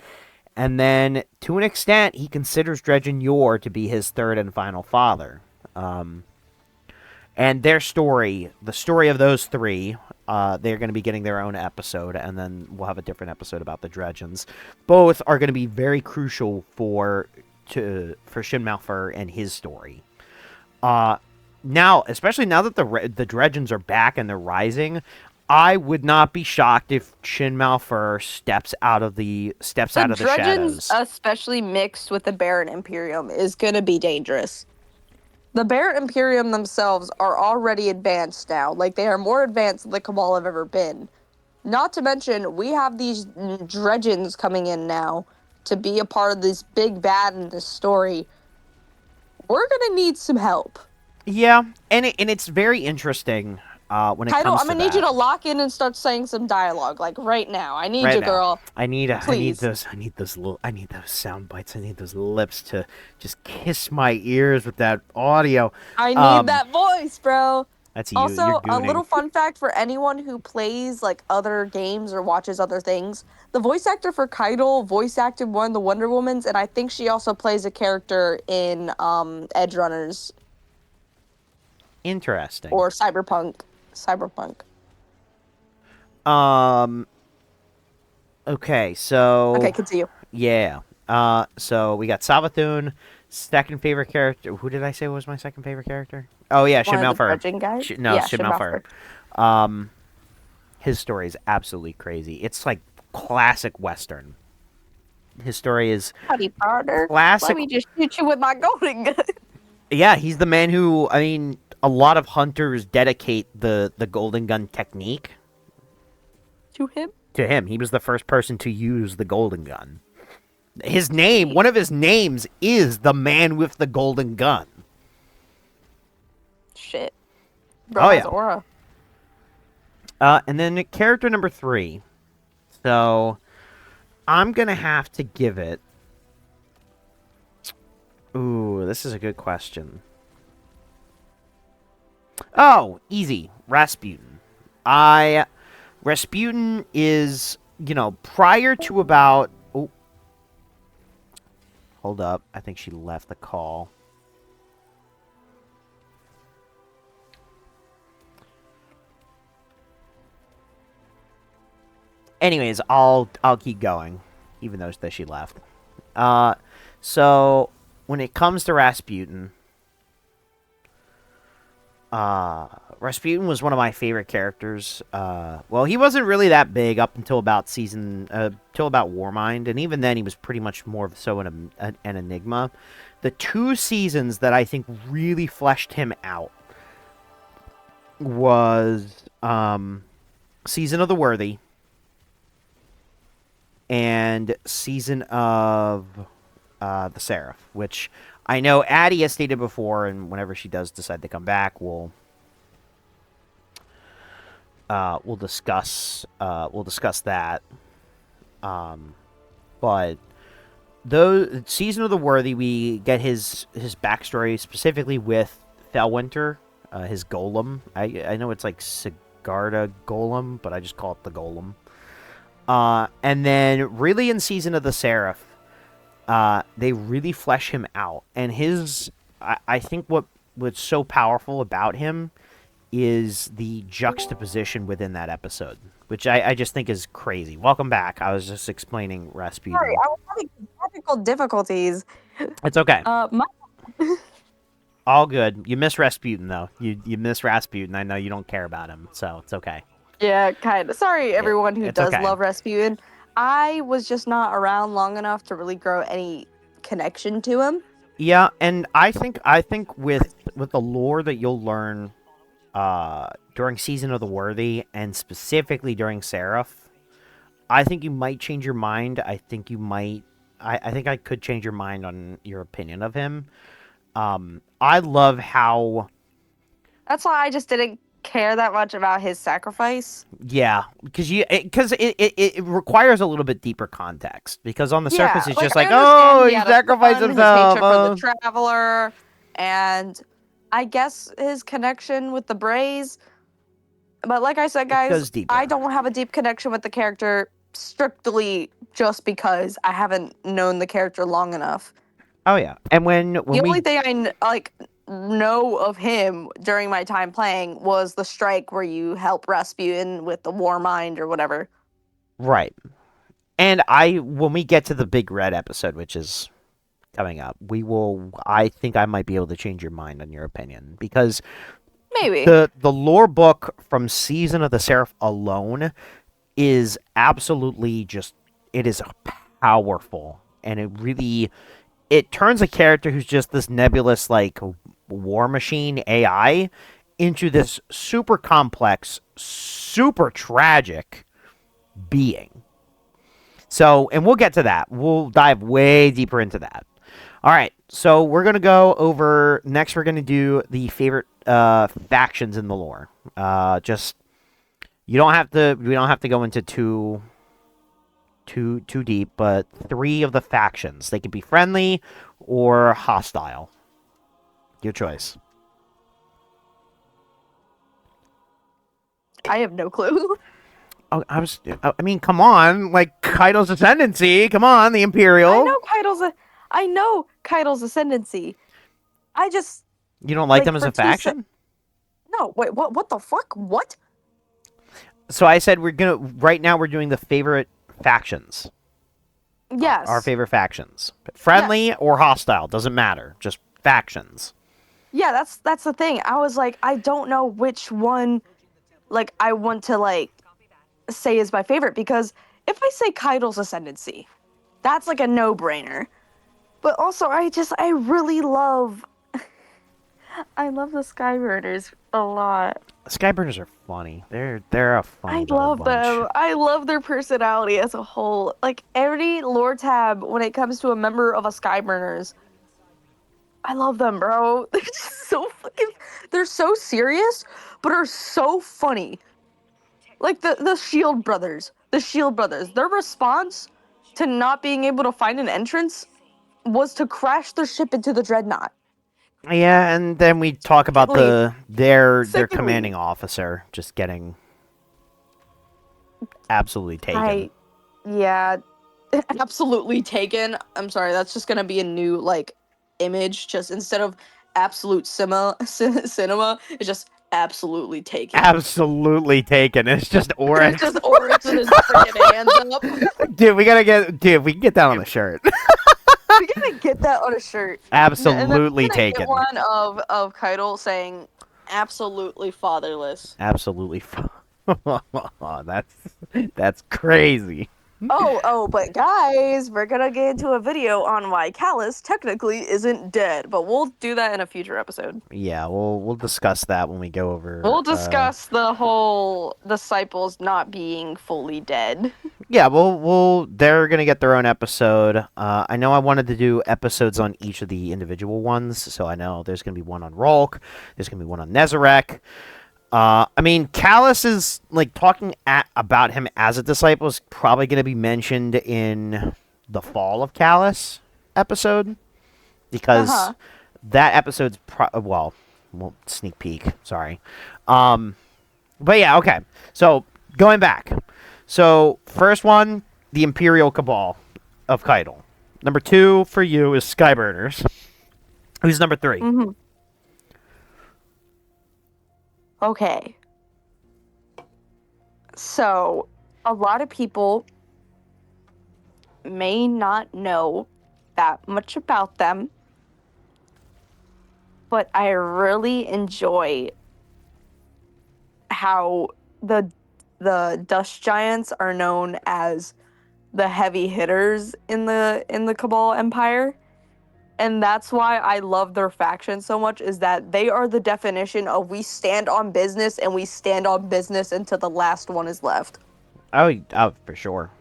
And then, to an extent, he considers Dredgen Yor to be his third and final father. And their story, the story of those three, they're going to be getting their own episode, and then we'll have a different episode about the Dredgens. Both are going to be very crucial for Shin Malphur and his story. Now, especially now that the Dredgens are back and they're rising, I would not be shocked if Shin Malphur steps out of the Dredgens, shadows. especially mixed with the Baron Imperium, is gonna be dangerous. The Baron Imperium themselves are already advanced now. Like, they are more advanced than the Cabal have ever been. Not to mention, we have these Dredgens coming in now to be a part of this big bad in this story. We're gonna need some help. Yeah, and it's very interesting when it Kaido, comes I'm to gonna need that. you to lock in and start saying some dialogue, like right now. I need Right you, now, girl. I need Please. those sound bites. I need those lips to just kiss my ears with that audio. I need that voice, bro. That's you. Also, You're a gooning. little fun fact for anyone who plays like other games or watches other things: the voice actor for Kaido voice acted one of the Wonder Womans, and I think she also plays a character in Edge Runners Interesting. or Cyberpunk. Cyberpunk. Okay, so Okay, continue. yeah. So we got Savathun, second favorite character. Who did I say was my second favorite character? Oh yeah, Shin One of the Malphur. dredging guys? No, Yeah, Shin Shin Malphur. His story is absolutely crazy. It's like classic Western. His story is Howdy, partner. classic. Let me just shoot you with my golden gun. Yeah, he's the man who, I mean, a lot of hunters dedicate the golden gun technique To him? to him. He was the first person to use the golden gun. His name, one of his names, is the man with the golden gun. Shit. Bro Oh has yeah. aura. And then character number 3. So I'm gonna have to give it. Ooh, this is a good question. Oh, easy. Rasputin. Rasputin is, prior to about. Oh, hold up. I think she left the call. Anyways, I'll keep going, even though that she left. So when it comes to Rasputin, Rasputin was one of my favorite characters. Well, he wasn't really that big up until about till about Warmind, and even then, he was pretty much more of so an enigma. The 2 seasons that I think really fleshed him out was Season of the Worthy and Season of the Seraph, which I know Addie has stated before, and whenever she does decide to come back, we'll discuss that. But though Season of the Worthy, we get his backstory specifically with Felwinter, his golem. I know it's like Sigarda Golem, but I just call it the Golem. And then really in Season of the Seraph, they really flesh him out, and I think what was so powerful about him is the juxtaposition within that episode, which I just think is crazy. Welcome back. I was just explaining Rasputin. Sorry, I was having technical difficulties. It's okay. My All good. You miss Rasputin, though. You miss Rasputin. I know you don't care about him, so it's okay. Yeah, kind of. Sorry, everyone who does okay. love Rasputin. I was just not around long enough to really grow any connection to him. Yeah, and I think with the lore that you'll learn during Season of the Worthy and specifically during Seraph, I think you might change your mind. I think you might. I think I could change your mind on your opinion of him. I love how. That's why I just didn't care that much about his sacrifice. Yeah, because it requires a little bit deeper context. Because on the surface, it's just like, oh, he sacrificed himself. His hatred for the Traveler, and I guess his connection with the Braze. But like I said, guys, I don't have a deep connection with the character strictly just because I haven't known the character long enough. Oh yeah, and when the only thing I know of him during my time playing was the strike where you help Rasputin with the Warmind or whatever. Right, and when we get to the Big Red episode, which is coming up, I think I might be able to change your mind on your opinion, because maybe the lore book from Season of the Seraph alone is absolutely it is powerful, and it turns a character who's just this nebulous like war machine AI into this super complex, super tragic being. So, and we'll get to that. We'll dive way deeper into that. All right, so we're gonna go over next. We're gonna do the favorite factions in the lore. We don't have to go into too deep, but 3 of the factions. They can be friendly or hostile. Your choice. I have no clue. Oh, I mean, come on, like Kaido's Ascendancy. Come on, the Imperial. I know Kaido's Ascendancy. You don't like them as a faction? No, wait, what the fuck? What? So I said right now we're doing the favorite factions. Yes. Our favorite factions. Friendly or hostile, doesn't matter. Just factions. Yeah, that's the thing. I was like, I don't know which one I want to say is my favorite, because if I say Kaido's Ascendancy, that's a no-brainer. But also I really love I love the Skyburners a lot. Skyburners are funny. They're a funny I little love bunch. them. I love their personality as a whole. Like every lore tab when it comes to a member of a Skyburners, I love them, bro. They're just so fucking. They're so serious, but are so funny. Like the Shield brothers. The Shield brothers. Their response to not being able to find an entrance was to crash their ship into the dreadnought. Yeah, and then we talk about Secondly, their secondly, commanding officer just getting absolutely taken. I yeah, absolutely taken. I'm sorry, that's just gonna be a new like image. Just instead of absolute cinema, it's just absolutely taken. Absolutely taken. It's just It's orange. just orange with his freaking hands up. Dude, we can get that on the shirt. We gotta get that on a shirt. And then Absolutely we're gonna get taken. one of Keitel saying absolutely fatherless. Absolutely. that's that's crazy. But guys, we're gonna get into a video on why Callus technically isn't dead, but we'll do that in a future episode. Yeah, we'll discuss that when we go over. We'll discuss the whole disciples not being fully dead. Yeah, we'll they're gonna get their own episode. I know I wanted to do episodes on each of the individual ones, so I know there's gonna be one on Rolk, there's gonna be one on Nezarek. I mean, Callus is like about him as a disciple is probably gonna be mentioned in the Fall of Callus episode because Uh-huh. that episode's well, sneak peek. Sorry. Um, but yeah, okay. So going back. So first one, the Imperial Cabal of Keitel. Number 2 for you is Skyburners. Who's number 3? Mm-hmm. Okay. So, a lot of people may not know that much about them, but I really enjoy how the dust giants are known as the heavy hitters in the Cabal Empire. And that's why I love their faction so much, is that they are the definition of we stand on business and we stand on business until the last one is left. Oh, for sure.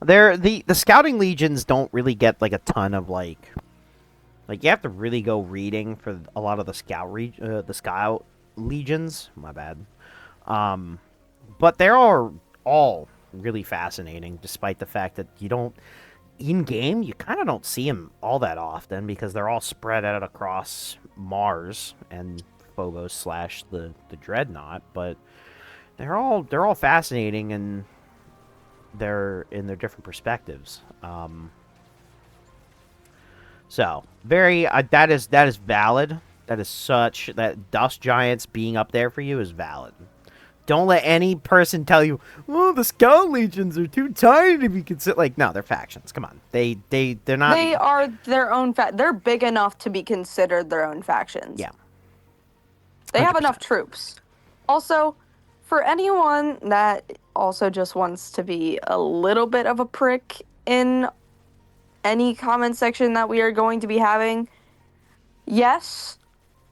The scouting legions don't really get like a ton of like you have to really go reading for a lot of the scout legions. My bad. Um, but they're all really fascinating, despite the fact that you don't in game you kind of don't see them all that often because they're all spread out across Mars and Phobos slash the Dreadnought. But they're all fascinating and they're in their different perspectives. So very that is valid. That is such that dust giants being up there for you is valid. Don't let any person tell you, "Well, the Scout Legions are too tiny to be considered." Like, no, they're factions. Come on, they're not. They are their own they're big enough to be considered their own factions. Yeah, They have 100%. enough troops. Also, for anyone that also just wants to be a little bit of a prick in any comment section that we are going to be having, yes,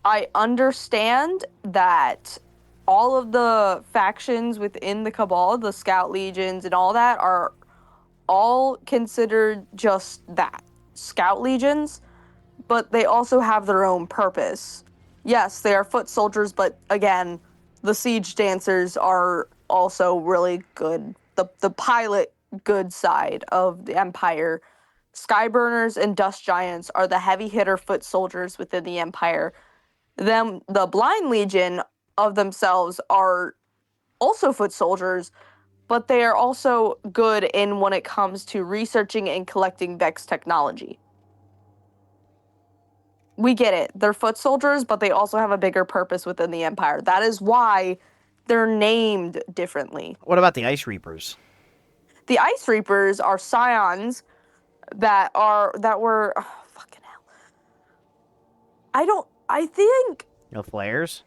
I understand that all of the factions within the Cabal, the Scout Legions and all that, are all considered just that, Scout Legions, but they also have their own purpose. Yes, they are foot soldiers, but again, the siege dancers are also really good. The pilot good side of the Empire. Skyburners and Dust Giants are the heavy hitter foot soldiers within the Empire. Them the Blind Legion of themselves are also foot soldiers, but they are also good in when it comes to researching and collecting Vex technology. We get it. They're foot soldiers, but they also have a bigger purpose within the Empire. That is why they're named differently. What about the Ice Reapers? The Ice Reapers are scions that were fucking hell. I think No flares.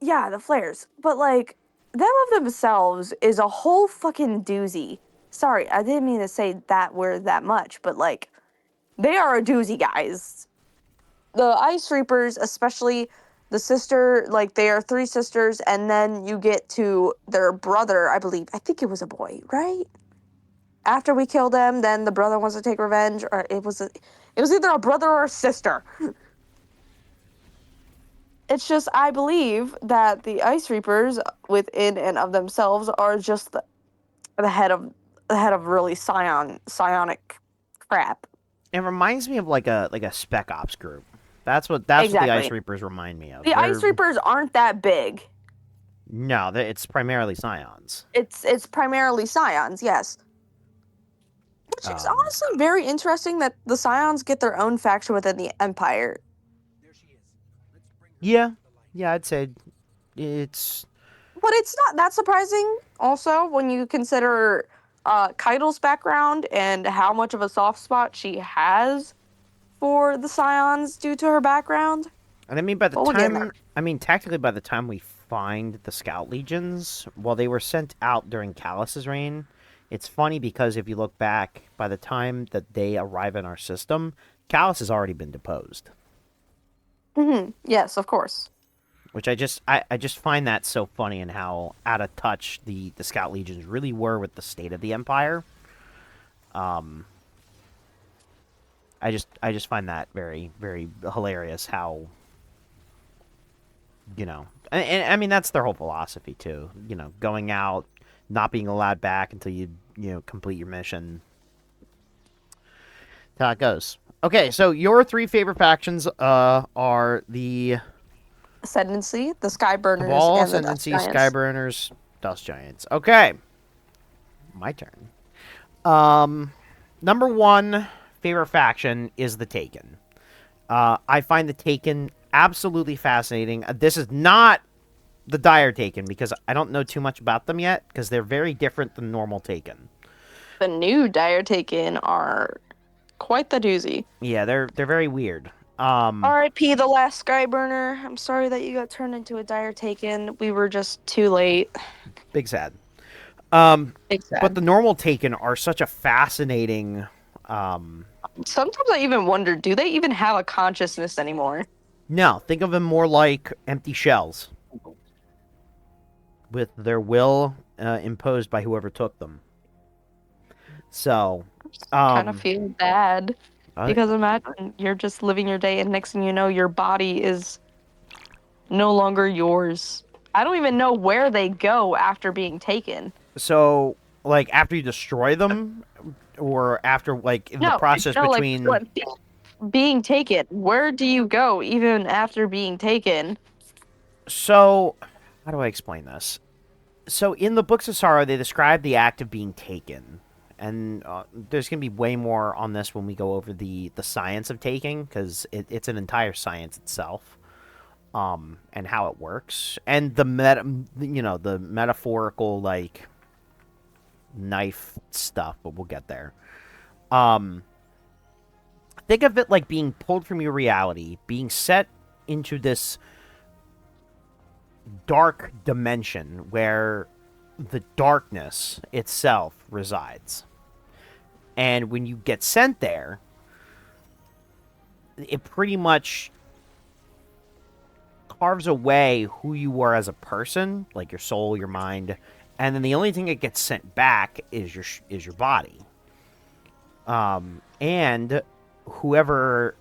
yeah, the flares. But like them of themselves is a whole fucking doozy. Sorry, I didn't mean to say that word that much, but like they are a doozy, guys. the Ice Reapers, especially the sister, like they are three sisters, and then you get to their brother, I believe. I think it was a boy, right? After we kill them, then the brother wants to take revenge, or it was either a brother or a sister. It's just I believe that the Ice Reapers within and of themselves are just the head of really psionic crap. It reminds me of like a Spec Ops group. That's what the Ice Exactly. Reapers remind me of. The They're Ice Reapers aren't that big. no, it's primarily Scions. It's primarily Scions, yes. Which is Um, honestly very interesting that the Scions get their own faction within the Empire. yeah, yeah, I'd say it's. But it's not that surprising, also, when you consider Keitel's background and how much of a soft spot she has for the Scions due to her background. And I mean, by the But we'll get there. time, I mean, technically, by the time we find the Scout Legions, while they were sent out during Callus's reign, it's funny because if you look back, by the time that they arrive in our system, Callus has already been deposed. Yes, of course. Which I just find that so funny and how out of touch the Scout Legions really were with the state of the Empire. Um, I just find that very very hilarious how and I mean that's their whole philosophy too. Going out, not being allowed back until you complete your mission. That's how it goes. Okay, so your three favorite factions are the Ascendancy, the Skyburners, Cabal, and the Dust Ascendancy, Giants. Skyburners, Dust Giants. Okay, my turn. Um, Number one favorite faction is the Taken. I find the Taken absolutely fascinating. This is not the Dire Taken because I don't know too much about them yet because they're very different than normal Taken. The new Dire Taken are quite the doozy. Yeah, they're very weird. R.I.P. the last Skyburner. I'm sorry that you got turned into a Dire Taken. We were just too late. Big sad. Um, It's but sad. the normal Taken are such a fascinating. Sometimes I even wonder, do they even have a consciousness anymore? No, think of them more like empty shells with their will imposed by whoever took them. So, Kind of um, feel bad I, because imagine you're just living your day and next thing you know, your body is no longer yours. I don't even know where they go after being taken. so like after you destroy them, or after like in the No, process no, like between. what being taken. Where do you go even after being taken? So, how do I explain this? So in the books of sorrow, they describe the act of being taken, and there's gonna be way more on this when we go over the science of taking because it's an entire science itself. And how it works, and the metaphorical like knife stuff, but we'll get there. Um, think of it like being pulled from your reality, being set into this dark dimension where the darkness itself resides. And when you get sent there, it pretty much carves away who you were as a person, like your soul, your mind, and then the only thing that gets sent back is your body. And whoever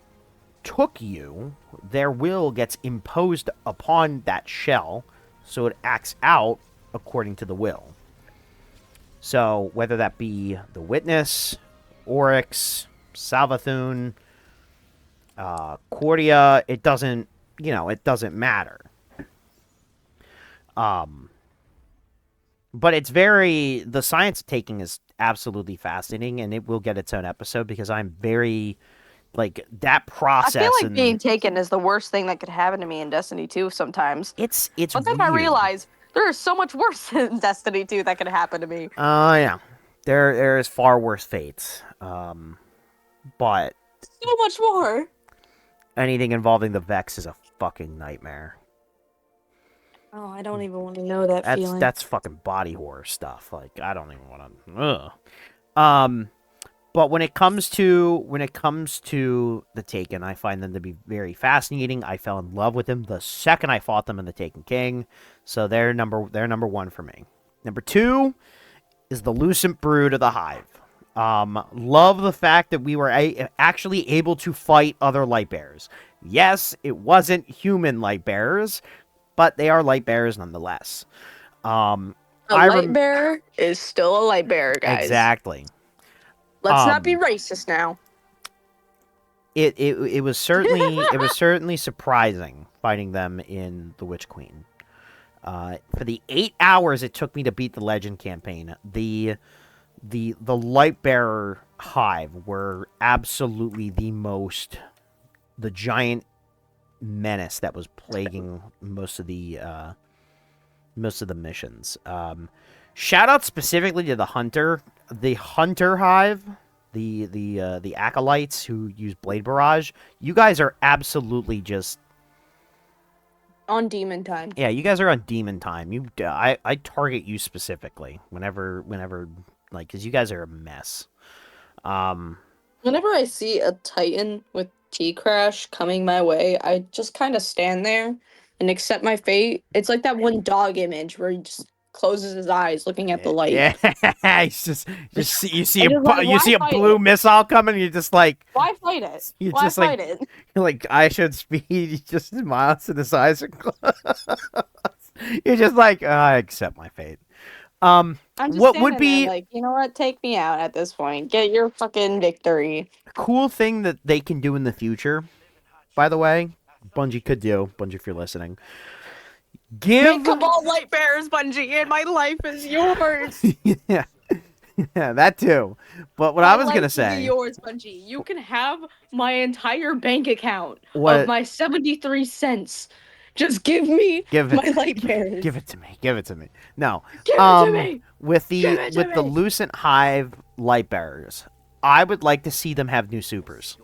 took you, their will gets imposed upon that shell, so it acts out according to the will. So whether that be the Witness, Oryx, Salvathun, Cordia, it doesn't matter. Um, but the science of taking is absolutely fascinating, and it will get its own episode because I'm very like that I feel process, like being and taken is the worst thing that could happen to me in Destiny 2 sometimes. it's But then I weird. realize there is so much worse in Destiny 2 that could happen to me. Yeah, there is far worse fates. But So much more. anything involving the Vex is a fucking nightmare. Oh, I don't even want to know that That's feeling. that's fucking body horror stuff. Like I don't even want to. But when it comes to the Taken, I find them to be very fascinating. I fell in love with them the second I fought them in the Taken King, so they're number one for me. Number two is the Lucent Brood of the Hive. Love the fact that we were actually able to fight other light bearers. Yes, it wasn't human light bearers, but they are light bearers nonetheless. Um, A I light rem bearer is still a light bearer, guys. exactly. Let's not be Um, racist now. it was certainly surprising fighting them in the Witch Queen. For the 8 hours it took me to beat the Legend campaign, the light bearer hive were absolutely the giant menace that was plaguing most of the missions. Shout out specifically to the hunter hive, the acolytes who use blade barrage. You guys are absolutely just On demon time. yeah. You guys are on demon time. I target you specifically whenever like because you guys are a mess. Um, Whenever I see a Titan with T Crash coming my way, I just kind of stand there and accept my fate. It's like that one dog image where he just closes his eyes looking at the light. yeah, it's just see, you see I just like, you why see a fight blue it? missile coming, and you're just like Why fight it? you're Why just like fight it? you're like I should speed. He just smiles and his eyes are closed. You're just like I accept my fate. I'm just What would standing there be like, you know what? Take me out at this point. Get your fucking victory. a cool thing that they can do in the future? By the way, Bungie, if you're listening, Make give Cabal light bearers, Bungie, and my life is yours. yeah, yeah, that too. But what My I was life gonna will be say, yours, Bungie. You can have my entire bank account of what my 73 cents. Just give me give it my light bearers. give it to me. Give it to me. No. Give it to me. With Give the it to with the me. Lucent Hive light bearers, I would like to see them have new supers.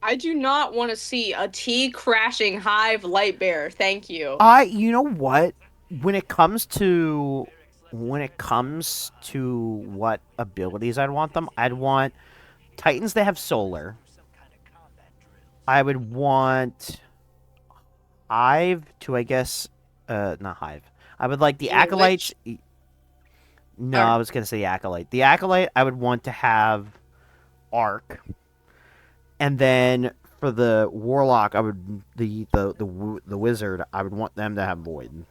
I do not want to see a T crashing hive light bearer. Thank you. You know what? When it comes to what abilities I'd want them, I'd want Titans that have solar. I would want Hive to, I guess, not Hive. I would like the You mean acolytes. witch? No, Or I was gonna say acolyte. The acolyte, I would want to have arc, and then for the warlock, I would the wizard. I would want them to have void.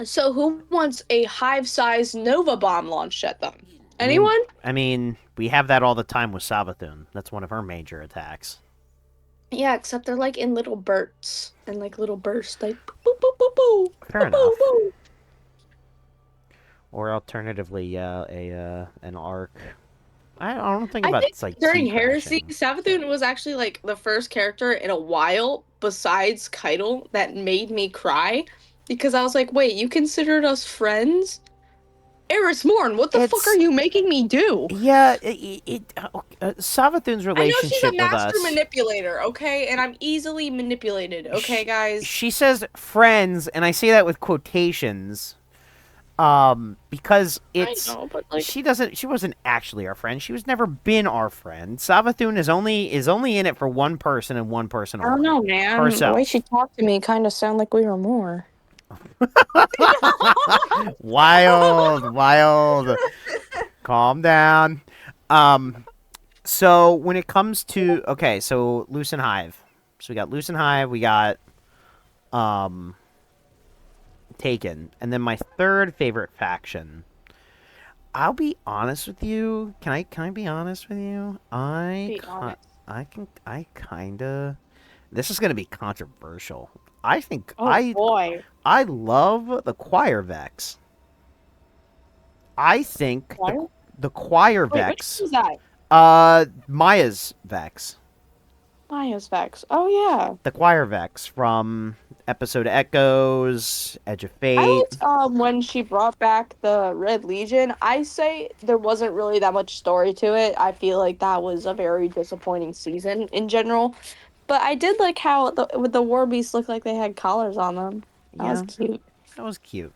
so who wants a hive-sized Nova bomb launched at them? I mean, Anyone? we have that all the time with Savathun. That's one of her major attacks. Yeah, except they're like in little bursts and like little bursts, like boop boop boop boop Fair boop boop enough. boop. Or alternatively, an arc. I don't think I about think it's like during T Heresy, crashing. Savathun was actually like the first character in a while besides Keitel that made me cry because I was like, wait, you considered us friends? Eris Morn, what the fuck are It's you making me do? yeah. Savathun's I know she's a relationship with master us. manipulator, okay? And I'm easily manipulated, okay, She, guys? she says friends, and I say that with quotations. Because I it's know, but like, she wasn't actually our friend. She was never been our friend. Savathun is only in it for one person and one person I don't only. know, man. The way she Herself. talked to me kind of sounded like we were more. Wild, wild. Calm down. Um, so when it comes to okay, so Lucent Hive. So we got Lucent Hive, we got um Taken, and then my third favorite faction. I'll be honest with you. Can I be honest with you? Be honest. I kinda. This is gonna be controversial. I think Oh boy. I love the Choir Vex. I think What? the Choir Wait, which Vex. one's that? Maya's Vex. Maya's Vex. Oh yeah. The Choir Vex from episode Echoes, Edge of I Fate. liked when she brought back the Red Legion. I say there wasn't really that much story to it. I feel like that was a very disappointing season in general. But I did like how the with the war beasts looked like they had collars on them. That was Yeah, cute. that was cute.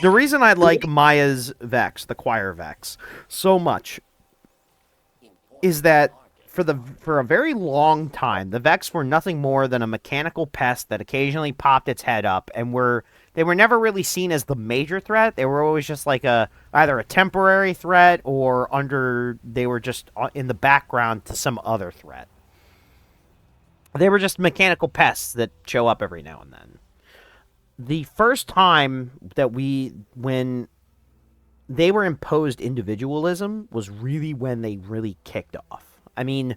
The reason I like Maya's Vex, the Choir Vex, so much is that for a very long time, the Vex were nothing more than a mechanical pest that occasionally popped its head up, and they were never really seen as the major threat. They were always just like either a temporary threat or they were just in the background to some other threat. They were just mechanical pests that show up every now and then. The first time when they were imposed individualism was really when they really kicked off. I mean,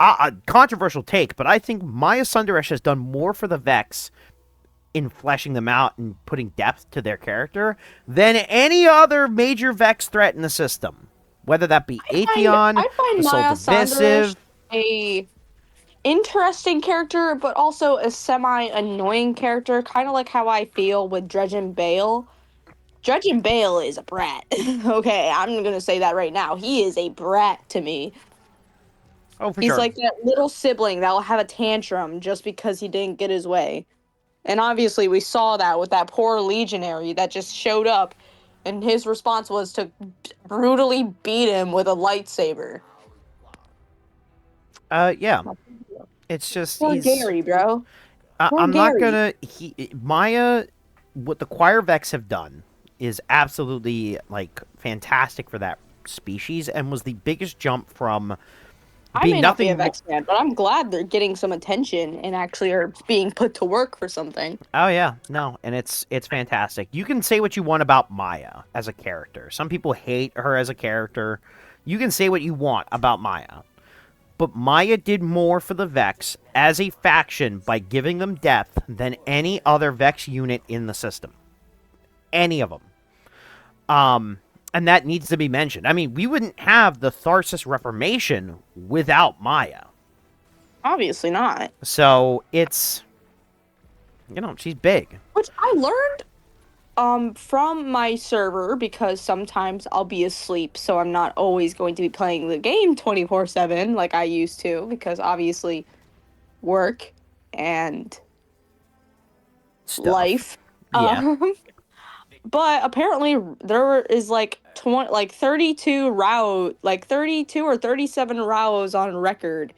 a controversial take, but I think Maya Sundaresh has done more for the Vex in fleshing them out and putting depth to their character than any other major Vex threat in the system. Whether that be Atheon, I find the Soul Maya Sanderesh Divisive. a interesting character, but also a semi-annoying character, kind of like how I feel with Dredge and Bale. Dredge and Bale is a brat. Okay, I'm gonna say that right now. He is a brat to me. Oh, for He's sure. like that little sibling that'll have a tantrum just because he didn't get his way. And obviously, we saw that with that poor legionary that just showed up, and his response was to brutally beat him with a lightsaber. Yeah. It's just Poor he's. Gary, bro. Poor I'm not Gary. gonna. Maya, what the Choir Vex have done is absolutely like fantastic for that species, and was the biggest jump from I being may not be a nothing. Vex fan, but I'm glad they're getting some attention and actually are being put to work for something. Oh yeah, no, and it's fantastic. You can say what you want about Maya as a character. Some people hate her as a character. You can say what you want about Maya. But Maya did more for the Vex as a faction by giving them depth than any other Vex unit in the system. Any of them. And that needs to be mentioned. I mean, we wouldn't have the Tharsis Reformation without Maya. Obviously not. So she's big. Which I learned from my server because sometimes I'll be asleep, so I'm not always going to be playing the game 24/7 like I used to because obviously work and Stuff. life. Yeah. Um but apparently there is like 20 like 32 row like 32 or 37 rows on record.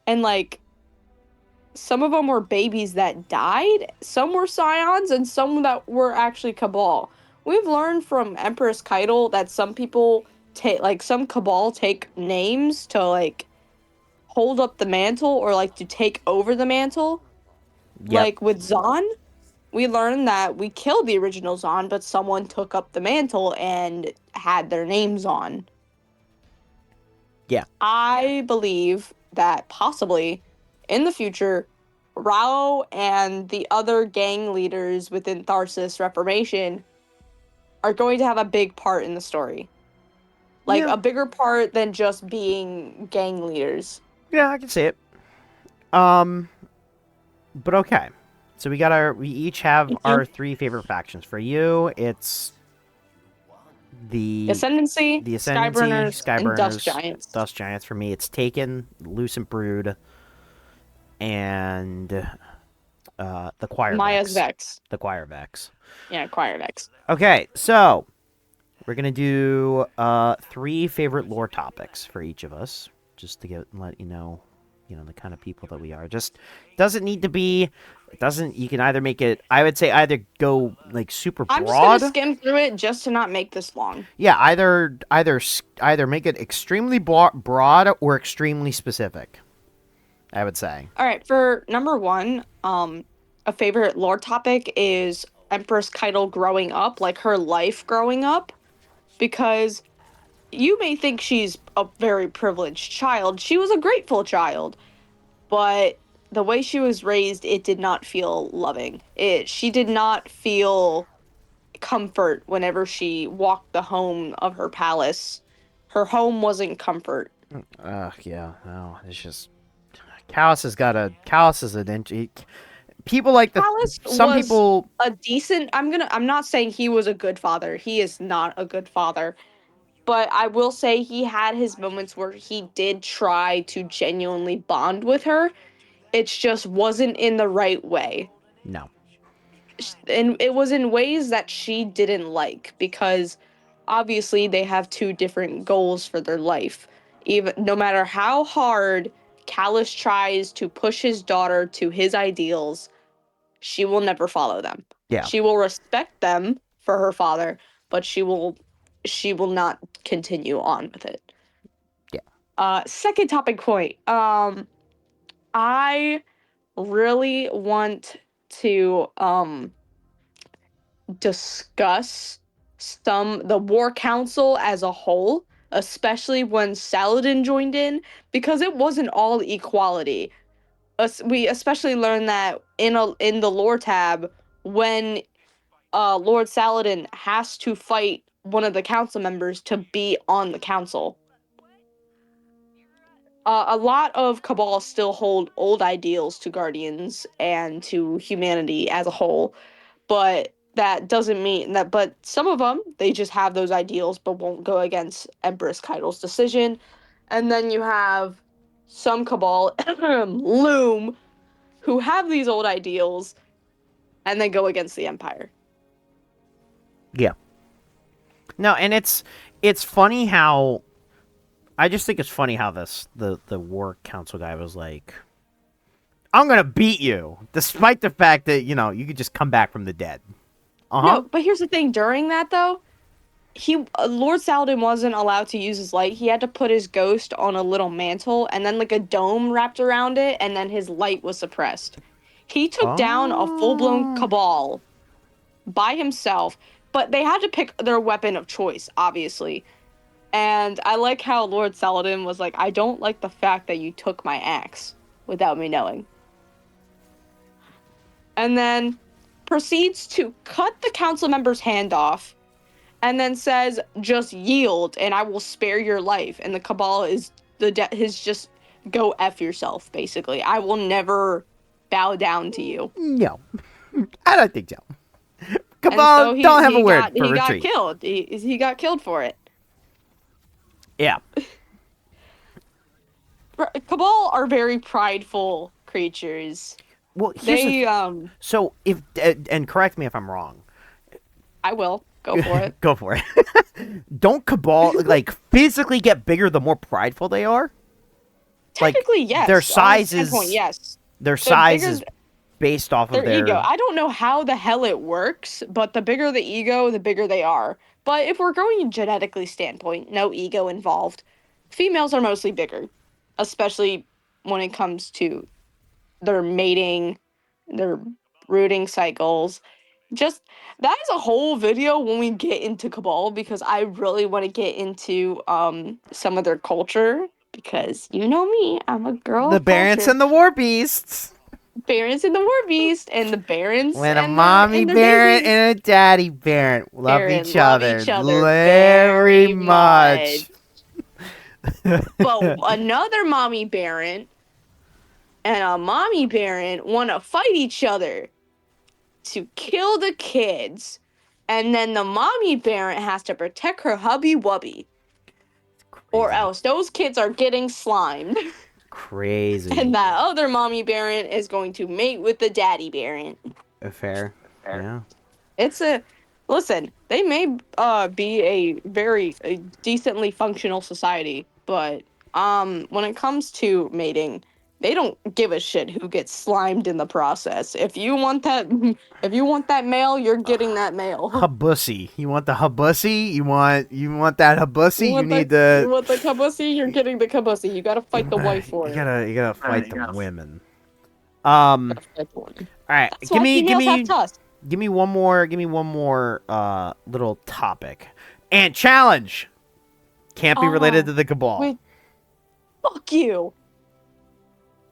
And like some of them were babies that died, some were scions, and some that were actually Cabal. We've learned from Empress Keitel that some people take, like, some Cabal take names to, like, hold up the mantle or, like, to take over the mantle. Yep. Like, with Zahn, we learned that we killed the original Zahn, but someone took up the mantle and had their names on. Yeah. I believe that possibly in the future, Rao and the other gang leaders within Tharsis Reformation are going to have a big part in the story. Like Yeah. a bigger part than just being gang leaders. Yeah, I can see it. Um, but okay. So we each have Mhm. our three favorite factions. For you, it's the Ascendancy, the Ascendancy, Skyburners, and Dust Skyburners, Giants. Dust Giants. For me, it's Taken, Lucent Brood, and the Choir Maya's Vex. Vex. The Choir Vex. Yeah, Choir Vex. Okay, so we're gonna do three favorite lore topics for each of us, just to let you know the kind of people that we are. Just doesn't need to be. It doesn't. You can either make it. I would say either go like super I'm just gonna broad. skim through it just to not make this long. Yeah, either make it extremely broad or extremely specific. I would say. All right, for number one, a favorite lore topic is Empress Keitel growing up, like her life growing up, because you may think she's a very privileged child. She was a grateful child, but the way she was raised, it did not feel loving. She did not feel comfort whenever she walked the home of her palace. Her home wasn't comfort. Yeah. No, it's just Callus is an people like Palace some was people. a decent I'm not saying he was a good father. He is not a good father. But I will say he had his moments where he did try to genuinely bond with her. It just wasn't in the right way. No. and it was in ways that she didn't like because obviously they have two different goals for their life. Even no matter how hard Callus tries to push his daughter to his ideals, she will never follow them. Yeah. She will respect them for her father, but she will not continue on with it. Yeah. Second topic point. I really want to discuss the war council as a whole, especially when Saladin joined in, because it wasn't all equality. We especially learned that in the lore tab when Lord Saladin has to fight one of the council members to be on the council. A lot of Cabal still hold old ideals to Guardians and to humanity as a whole, but that doesn't mean that. But some of them, they just have those ideals, but won't go against Empress Keitel's decision. And then you have some Cabal, Loom, who have these old ideals, and then go against the Empire. Yeah. No, and it's funny how I just think it's funny how the war council guy was like, I'm gonna beat you, despite the fact that you could just come back from the dead. No, Uh-huh. but here's the thing. During that, though, Lord Saladin wasn't allowed to use his light. He had to put his ghost on a little mantle and then like a dome wrapped around it, and then his light was suppressed. He took down a full-blown Oh. Cabal by himself, but they had to pick their weapon of choice, obviously. And I like how Lord Saladin was like, I don't like the fact that you took my axe without me knowing. And then proceeds to cut the council member's hand off and then says, just yield and I will spare your life. And the Cabal is his just go F yourself, basically. I will never bow down to you. No, I don't think so. And Cabal so don't have a word for he got retreat. killed. He got killed for it. Yeah. Cabal are very prideful creatures. Well, here's the They so if and correct me if I'm wrong. I will go for it. Go for it. Don't Cabal like physically get bigger the more prideful they are? Like Technically, their yes. On a size standpoint, is yes. their The size bigger is based off of their ego. their I don't know how the hell it works, but the bigger the ego, the bigger they are. But if we're going genetically standpoint, no ego involved. Females are mostly bigger, especially when it comes to their mating, their brooding cycles. Just that is a whole video when we get into Cabal because I really want to get into some of their culture because you know me, I'm a girl the of Barents culture. and the War Beasts. Barons and the War Beast and the Barons When a and their mommy Barent babies. and a daddy Barent love Baron each love other each other very very much. much. But another mommy Baron and a mommy Baron want to fight each other to kill the kids. And then the mommy Baron has to protect her hubby wubby. Or Crazy. else those kids are getting slimed. Crazy. And that other mommy Baron is going to mate with the daddy Baron. Fair. Yeah. It's a listen. They may be a decently functional society, but when it comes to mating, they don't give a shit who gets slimed in the process. If you want that, if you want that male, you're getting that male. Habussy. You want the habussy? You want that habussy? You need You the want the kabusi, you're getting the kabusi. You gotta fight the wife for you it. gotta fight the women. Gotta fight the woman. All right. That's Give why me females have tusks. one more little topic. And challenge. Can't be related to the Cabal. Wait, fuck you.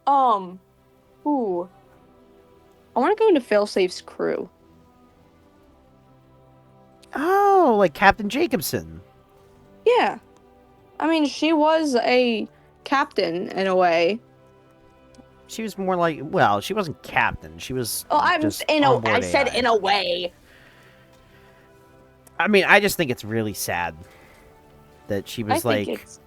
Ooh. I want to go into Failsafe's crew. Oh, like Captain Jacobson. Yeah. I mean, she was a captain in a way. She was more like, well, she wasn't captain. She was just I onboard said AI. in a way. I mean, I just think it's really sad that she was I think like, it's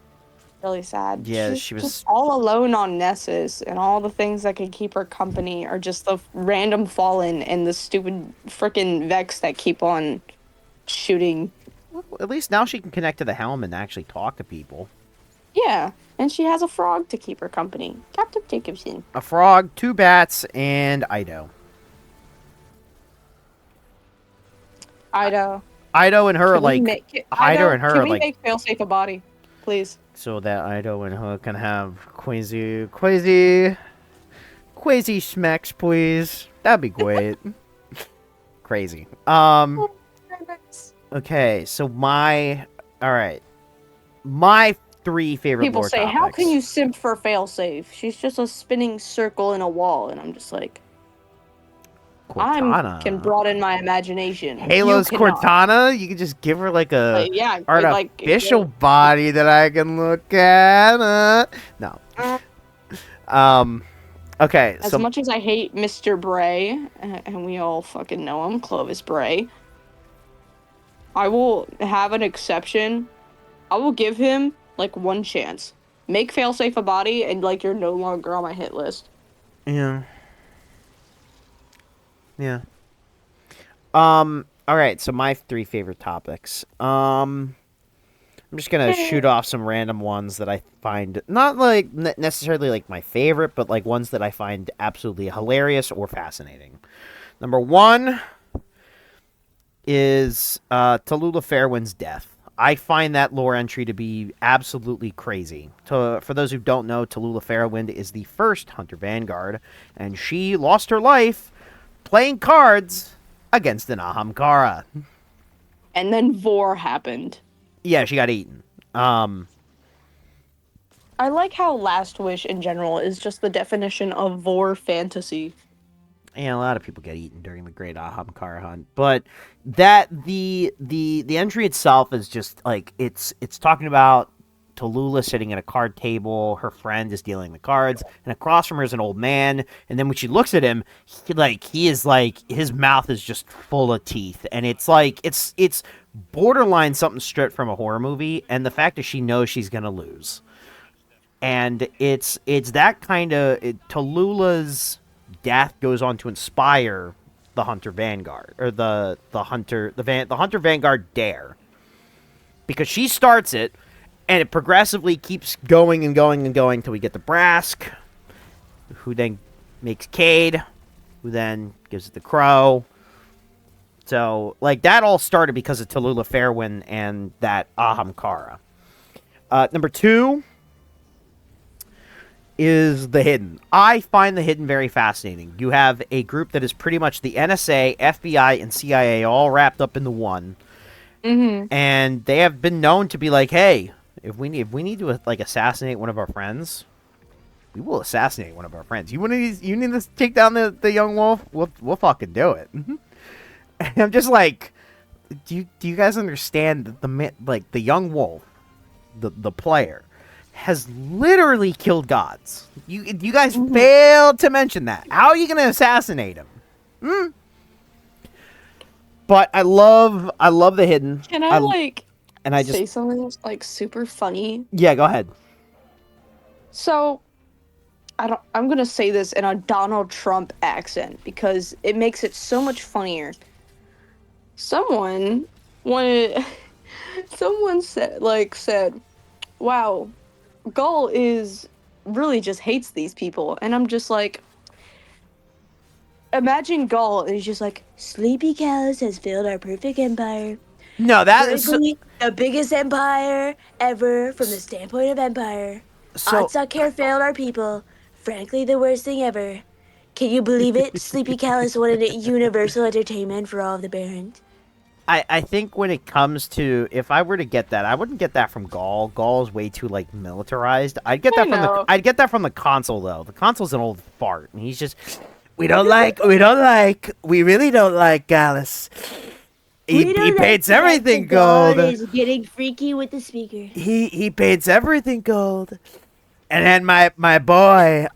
really sad. Yeah, She's she just was. all alone on Nessus, and all the things that can keep her company are just the random Fallen and the stupid freaking Vex that keep on shooting. Well, at least now she can connect to the helm and actually talk to people. Yeah, and she has a frog to keep her company. Captain Jacobson. A frog, 2 bats, and Ido. Ido. Ido and her are Can we like. make Ido Ido? and her Can are we like. make Failsafe a body, please? So that Ido and her can have Quasi smacks, please. That'd be great. Crazy. Oh, very nice. Okay, so all right, my 3 favorite People lore say, "How can topics. you simp for Failsafe? She's just a spinning circle in a wall," and I'm just like, I can Cortana. broaden my imagination. You Halo's cannot. Cortana. You could just give her like a Yeah, artificial body that I can look at. No. uh, Um. Okay. as So much as I hate Mr. Bray, and we all fucking know him, Clovis Bray, I will have an exception. I will give him like one chance. Make Failsafe a body, and like you're no longer on my hit list. yeah. Yeah. All right. So my 3 favorite topics. I'm just gonna shoot off some random ones that I find not like necessarily like my favorite, but like ones that I find absolutely hilarious or fascinating. Number 1 is Tallulah Fairwind's death. I find that lore entry to be absolutely crazy. For those who don't know, Tallulah Fairwind is the first Hunter Vanguard, and she lost her life playing cards against an Ahamkara. And then Vor happened. Yeah, she got eaten. I like how Last Wish in general is just the definition of Vor fantasy. Yeah, a lot of people get eaten during the Great Ahamkara hunt, but that the entry itself is just like it's talking about Tallulah sitting at a card table. Her friend is dealing the cards, and across from her is an old man. And then when she looks at him, he is like his mouth is just full of teeth, and it's like it's borderline something stripped from a horror movie. And the fact that she knows she's gonna lose, and it's that kind of Tallulah's death goes on to inspire the Hunter Vanguard or the Hunter Vanguard Dare, because she starts it and it progressively keeps going and going and going till we get to Brask, who then makes Cade, who then gives it to Crow. So like that all started because of Tallulah Fairwind and that Ahamkara. Number 2 is the Hidden. I find the Hidden very fascinating. You have a group that is pretty much the NSA, FBI, and CIA all wrapped up into one, and they have been known to be like, "Hey, if we need to like assassinate one of our friends, we will assassinate one of our friends. You need to take down the young wolf. We'll fucking do it." And I'm just like, do you guys understand that the young wolf, the player, has literally killed gods. You guys failed to mention that. How are you going to assassinate him? But I love the Hidden. Can I say something that's like super funny? Yeah, go ahead. So I'm gonna say this in a Donald Trump accent because it makes it so much funnier. Someone wanted someone said wow, Gull is really just hates these people, and I'm just like, imagine Gull and he's just like, Sleepy Callus has failed our perfect empire. No, that is Frankly, the biggest empire ever from the standpoint of empire. Otsucker failed our people. Frankly, the worst thing ever. Can you believe it? Sleepy Callus wanted universal entertainment for all of the barons. I think when it comes to, if I were to get that, I wouldn't get that from Gaul. Gaul is way too like militarized. I'd get that from the consul though. The consul's an old fart, and he's just we really don't like Gallus. He paints everything gold. Is getting freaky with the speaker. He paints everything gold. And then my boy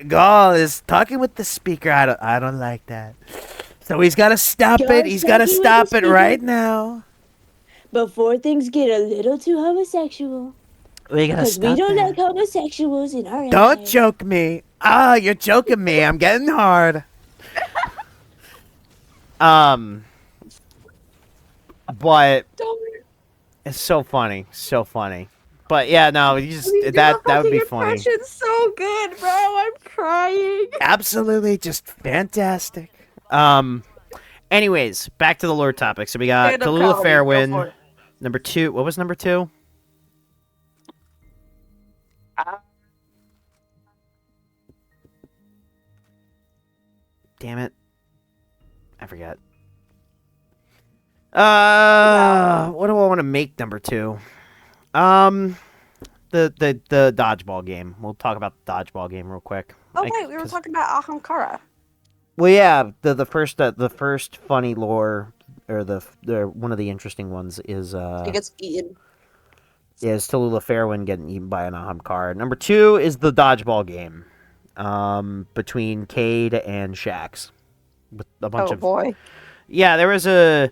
Gaul is talking with the speaker. I don't like that. So he's got to stop it. He's got to stop it right now. Before things get a little too homosexual. We gotta Because we stop don't that. like homosexuals in our Don't empire. choke me. Ah, you're choking me. I'm getting hard. Um, but Don't. it's so funny, so funny. But yeah, no, you I just mean, your that would fucking be funny. impression's so good, bro. I'm crying. Absolutely, just fantastic. Anyways, back to the lore topic. So we got Stand up Kalula comedy. Go Fairwind. for it. Number 2. What was number 2? Damn it. I forget. What do I want to make number 2? The dodgeball game. We'll talk about the dodgeball game real quick. Oh wait, we were talking about Ahamkara. Well, yeah, the first funny lore, or the one of the interesting ones is He gets eaten. Tallulah Fairwind getting eaten by an Ahamkara. Number 2 is the dodgeball game, between Cade and Shax, with a bunch Oh of boy. yeah. There was a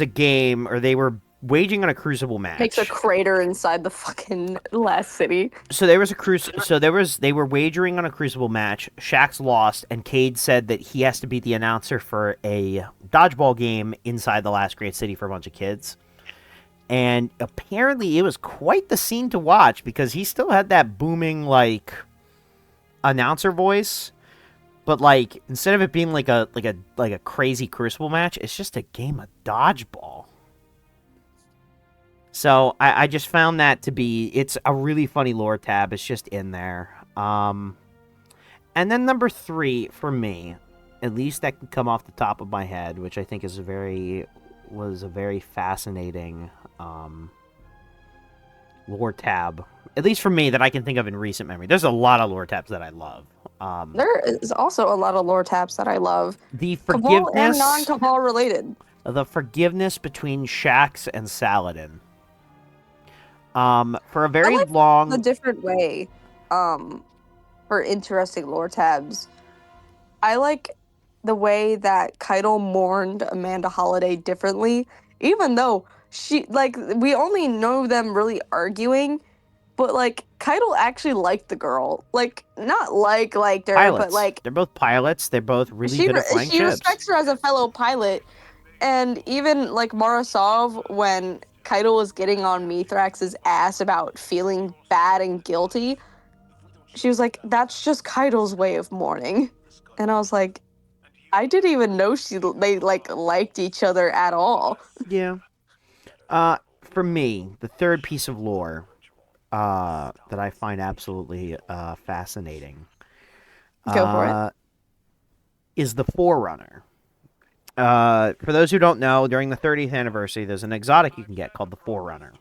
game, or they were waging on a crucible match. Makes a crater inside the fucking last city. So there was they were wagering on a crucible match. Shax lost, and Cade said that he has to be the announcer for a dodgeball game inside the last great city for a bunch of kids. And apparently it was quite the scene to watch, because he still had that booming, like, announcer voice, but, like, instead of it being like a crazy crucible match, it's just a game of dodgeball. So I just found that to be, it's a really funny lore tab. It's just in there. And then number 3 for me, at least that can come off the top of my head, which I think was a very fascinating lore tab, at least for me, that I can think of in recent memory. There's a lot of lore tabs that I love. There is also a lot of lore tabs that I love. The Cabal and forgiveness, non-Cabal related. between Shax and Saladin. For a very like long, A different way, for interesting lore tabs. I like the way that Keitel mourned Amanda Holiday differently, even though we only know them really arguing, but like Keitel actually liked the girl, like not liked her, pilots. but like They're both pilots. They're both really good at flying she ships. respects her as a fellow pilot, and even like Morozov, when Keitel was getting on Mithrax's ass about feeling bad and guilty, she was like, "That's just Keitel's way of mourning," and I was like, I didn't even know they liked each other at all. Yeah. For me, the third piece of lore that I find absolutely fascinating Go for it. is the Forerunner. For those who don't know, during the 30th anniversary, there's an exotic you can get called the Forerunner.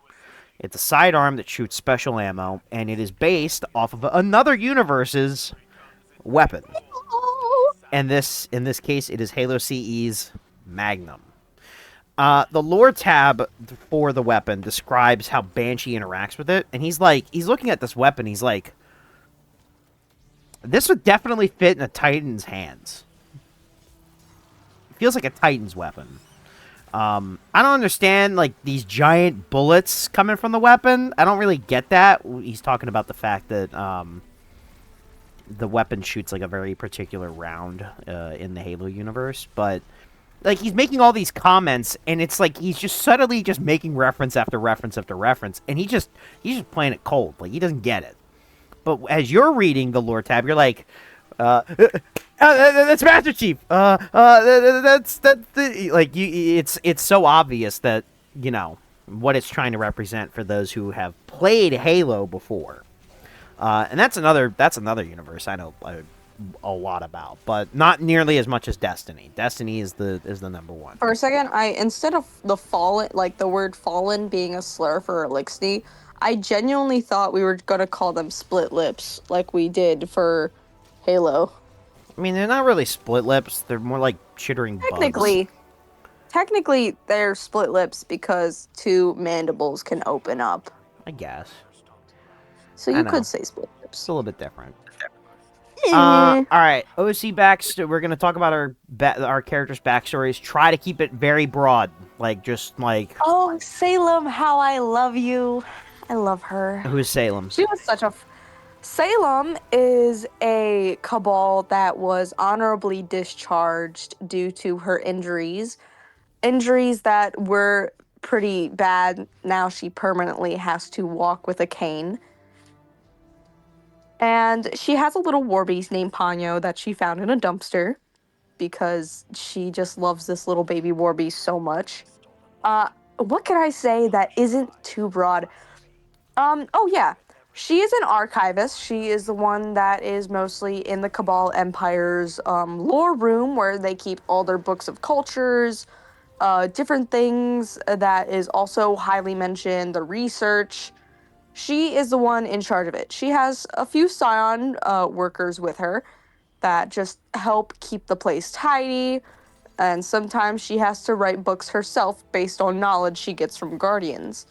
It's a sidearm that shoots special ammo, and it is based off of another universe's weapon. And in this case, it is Halo CE's Magnum. The lore tab for the weapon describes how Banshee interacts with it, and he's looking at this weapon, he's like, this would definitely fit in a Titan's hands. It feels like a Titan's weapon. I don't understand, like, these giant bullets coming from the weapon. I don't really get that. He's talking about the fact that the weapon shoots like a very particular round in the Halo universe, but like he's making all these comments, and it's like he's just subtly just making reference after reference after reference, and he's just playing it cold, like he doesn't get it. But as you're reading the lore tab, you're like, that's Master Chief. It's so obvious that what it's trying to represent for those who have played Halo before. And that's another universe I know a lot about, but not nearly as much as Destiny. Destiny is the number one. For a second, instead of the fallen, like the word fallen being a slur for Elixir, I genuinely thought we were gonna call them split lips, like we did for Halo. I mean, they're not really split lips. They're more like chittering bugs. Technically, they're split lips because two mandibles can open up. I guess. So you could say split lips. It's a little bit different. All right, OC backstory. We're gonna talk about our characters' backstories. Try to keep it very broad, like just like. Oh, Salem, how I love you. I love her. Who's Salem? She was such a. Salem is a Cabal that was honorably discharged due to her injuries. Injuries that were pretty bad. Now she permanently has to walk with a cane. And she has a little war beast named Ponyo that she found in a dumpster because she just loves this little baby war beast so much. What can I say that isn't too broad? Oh yeah. She is an archivist. She is the one that is mostly in the Cabal Empire's lore room where they keep all their books of cultures, different things that is also highly mentioned, the research. She is the one in charge of it. She has a few Scion workers with her that just help keep the place tidy, and sometimes she has to write books herself based on knowledge she gets from Guardians.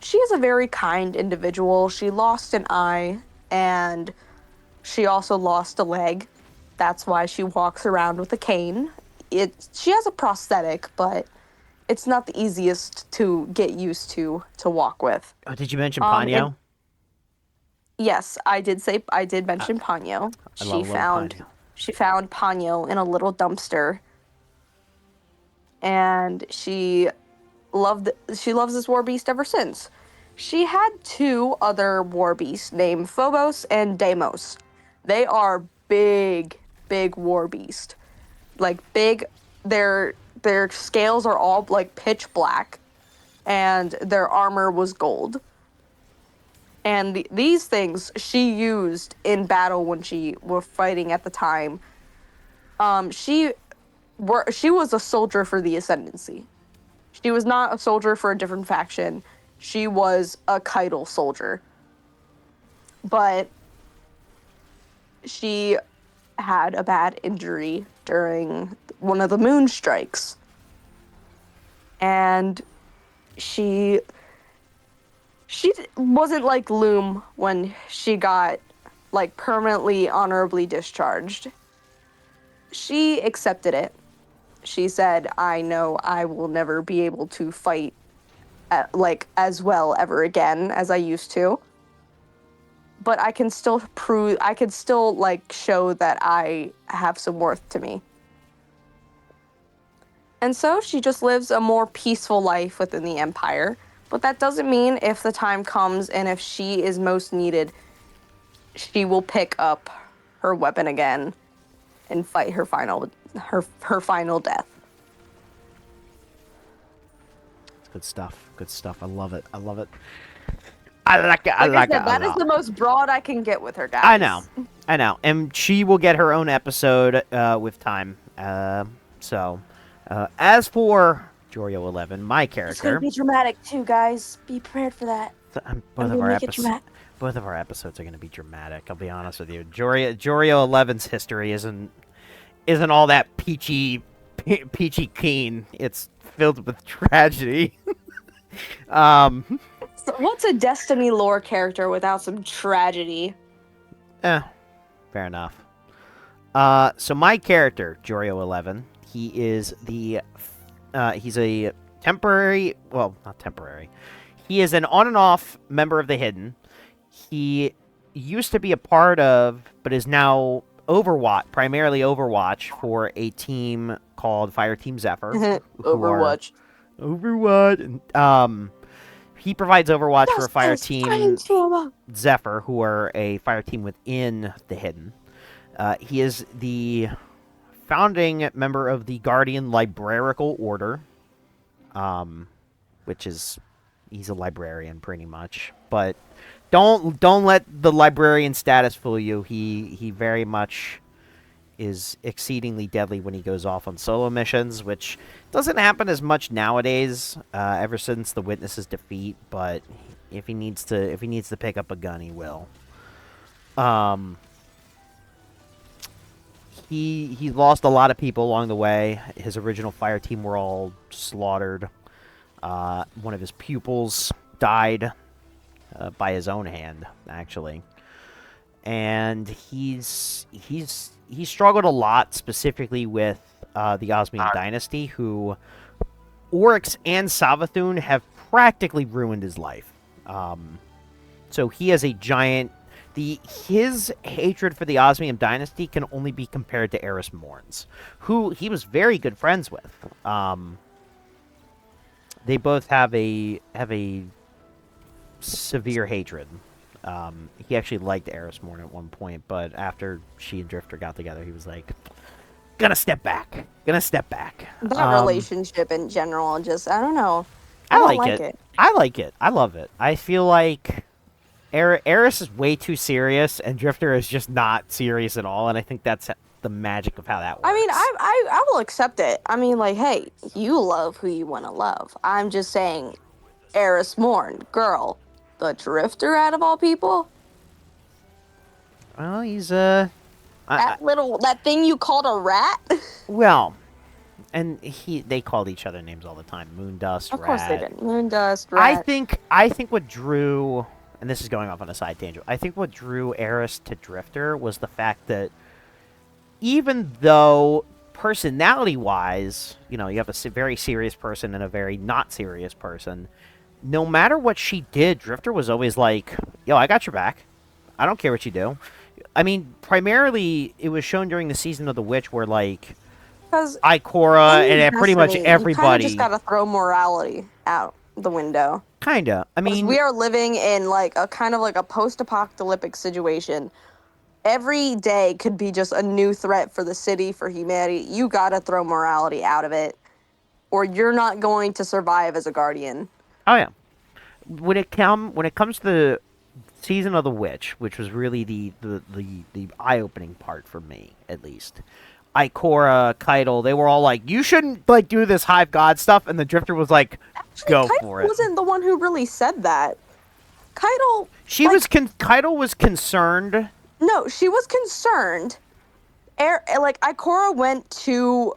She is a very kind individual. She lost an eye, and she also lost a leg. That's why she walks around with a cane. She has a prosthetic, but it's not the easiest to get used to walk with. Oh, did you mention Um, it- Ponyo? Yes, I did mention Ponyo. I love Ponyo. She found Ponyo in a little dumpster. And she loves this war beast ever since. She had two other war beasts named Phobos and Deimos. They are big war beast. Like big, their scales are all like pitch black, and their armor was gold. And these things she used in battle when she was fighting at the time. She was a soldier for the Ascendancy. She was not a soldier for a different faction. She was a Keitel soldier. But she had a bad injury during one of the moon strikes. And she wasn't like Loom when she got like permanently honorably discharged. She accepted it. She said, I know I will never be able to fight like as well ever again as I used to. But I can still like show that I have some worth to me. And so she just lives a more peaceful life within the Empire. But that doesn't mean if the time comes and if she is most needed, she will pick up her weapon again and fight her final death. Good stuff. Good stuff. I love it. I love it. I like it. I Like like I said, it. that is the most broad I can get with her, guys. I know. I know. And she will get her own episode with time. As for Jorio 11, my It's gonna character, be dramatic too, guys. Be prepared for that. both I'm of gonna our make it episodes. dramatic. Both of our episodes are going to be dramatic. I'll be honest with you. Jorio 11's history isn't all that peachy keen. It's filled with tragedy. So what's a Destiny lore character without some tragedy? Fair enough. So my character, Jorio 11, he's a temporary, well, not temporary. He is an on and off member of the Hidden. He used to be a part of, but is now primarily Overwatch for a team called Fire Team Zephyr. Overwatch. He provides Overwatch for Fire Yes, Team Trauma. Zephyr, who are a fire team within the Hidden. He is the founding member of the Guardian Librarical Order, which is he's a librarian pretty much. But don't let the librarian status fool you. He very much is exceedingly deadly when he goes off on solo missions, which doesn't happen as much nowadays. Ever since the Witness's defeat, but if he needs to pick up a gun, he will. He lost a lot of people along the way. His original fire team were all slaughtered. One of his pupils died by his own hand, actually. And he struggled a lot, specifically with the Osmium Dynasty, who Oryx and Savathun have practically ruined his life. So he has a giant. His hatred for the Osmium dynasty can only be compared to Eris Morn's, who he was very good friends with. They both have a severe hatred. He actually liked Eris Morn at one point, but after she and Drifter got together, he was like, "Gonna step back. Gonna step back." That relationship in general, just I don't know. I don't like it. I like it. I love it. I feel like Eris is way too serious, and Drifter is just not serious at all, and I think that's the magic of how that works. I mean, I will accept it. I mean, like, hey, you love who you want to love. I'm just saying, Eris Morn, girl, the Drifter out of all people. Well, he's That thing you called a rat. well, and they called each other names all the time. Moondust, Of Rat. course they did. Moondust, rat. I think what drew, and this is going off on a side tangent, I think what drew Eris to Drifter was the fact that even though personality-wise, you have a very serious person and a very not serious person, no matter what she did, Drifter was always like, yo, I got your back. I don't care what you do. I mean, primarily, it was shown during the season of The Witch where, like, Ikora and pretty much everybody... You kind of just gotta throw morality out the window. Kinda. I mean... we are living in, like, a kind of like a post-apocalyptic situation. Every day could be just a new threat for the city, for humanity. You gotta throw morality out of it, or you're not going to survive as a guardian. Oh yeah. When it comes to the season of The Witch, which was really the eye-opening part for me, at least. Ikora, Keitel, they were all like, you shouldn't like do this Hive God stuff, and the Drifter was like, go for it. Keitel wasn't the one who really said that. Keitel... Keitel was concerned. No, she was concerned. Ikora went to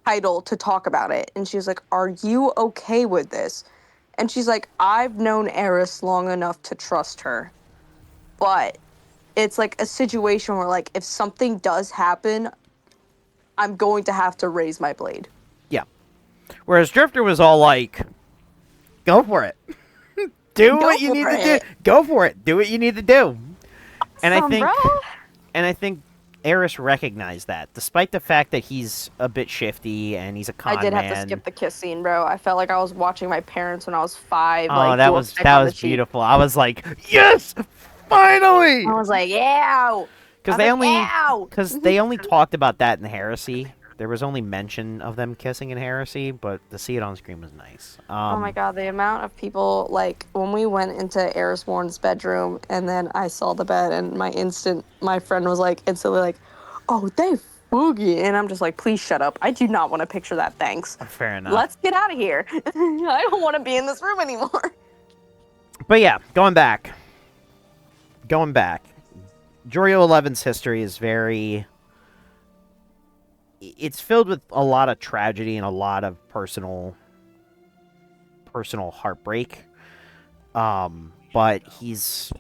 Keitel to talk about it, and she was like, are you okay with this? And she's like, I've known Eris long enough to trust her. But it's like a situation where, like, if something does happen, I'm going to have to raise my blade. Yeah. Whereas Drifter was all like, go for it. Do what you need to do. Go for it. Do what you need to do. And I think Eris recognized that, despite the fact that he's a bit shifty and he's a con man. I did have to skip the kiss scene, bro. I felt like I was watching my parents when I was 5. Oh, like, that was beautiful. I was like, yes, finally. I was like, yeah. Because they only talked about that in Heresy. There was only mention of them kissing in Heresy, but to see it on screen was nice. Oh my god, the amount of people, like, when we went into Eris Morn's bedroom, and then I saw the bed, and my friend was, like, instantly like, oh, they boogie, and I'm just like, please shut up. I do not want to picture that, thanks. Fair enough. Let's get out of here. I don't want to be in this room anymore. But yeah, going back. Jorio 11's history is it's filled with a lot of tragedy and a lot of personal heartbreak. But he's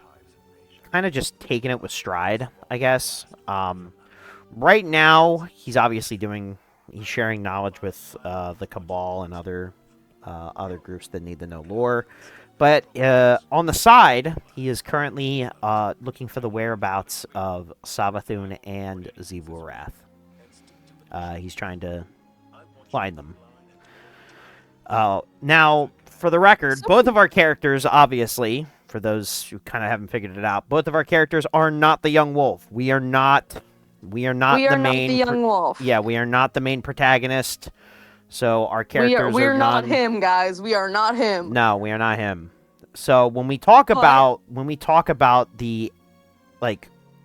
kind of just taking it with stride, I guess. Right now, he's obviously he's sharing knowledge with the Cabal and other groups that need to know lore. But on the side, he is currently looking for the whereabouts of Savathun and Zevurath. He's trying to find them. Now, for the record, both of our characters, obviously, for those who kind of haven't figured it out, both of our characters are not the young wolf. We are not the young wolf. Yeah, we are not the main protagonist. So our characters we're not him, guys. We are not him. No, we are not him. So when we talk about the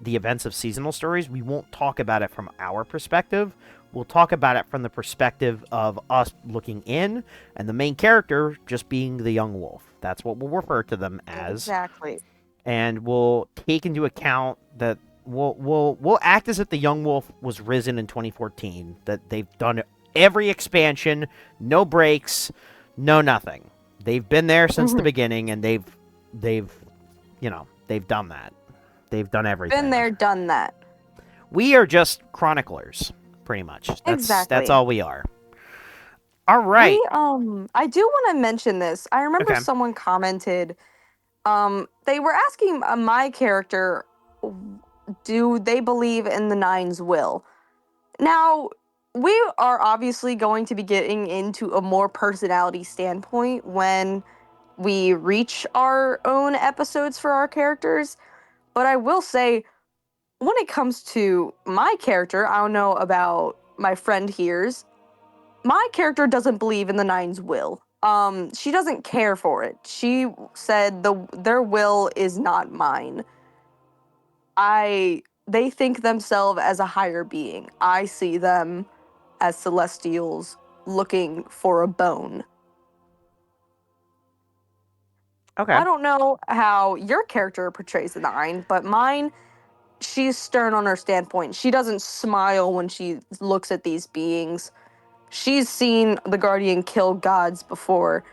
events of seasonal stories, we won't talk about it from our perspective. We'll talk about it from the perspective of us looking in, and the main character just being the young wolf. That's what we'll refer to them as. Exactly. And we'll take into account that we'll act as if the young wolf was risen in 2014. That they've done every expansion, no breaks, no nothing. They've been there since the beginning, and they've done that. They've done everything. Been there, done that. We are just chroniclers, pretty much. Exactly. That's all we are. All right. I do want to mention this. I remember Okay. someone commented, they were asking my character, do they believe in the Nine's will? Now, we are obviously going to be getting into a more personality standpoint when we reach our own episodes for our characters. But I will say, when it comes to my character, I don't know about my friend here's, my character doesn't believe in the Nine's will. She doesn't care for it. She said their will is not mine. They think themselves as a higher being. I see them as celestials looking for a bone. Okay. I don't know how your character portrays the Nine, but mine, she's stern on her standpoint. She doesn't smile when she looks at these beings. She's seen the Guardian kill gods before.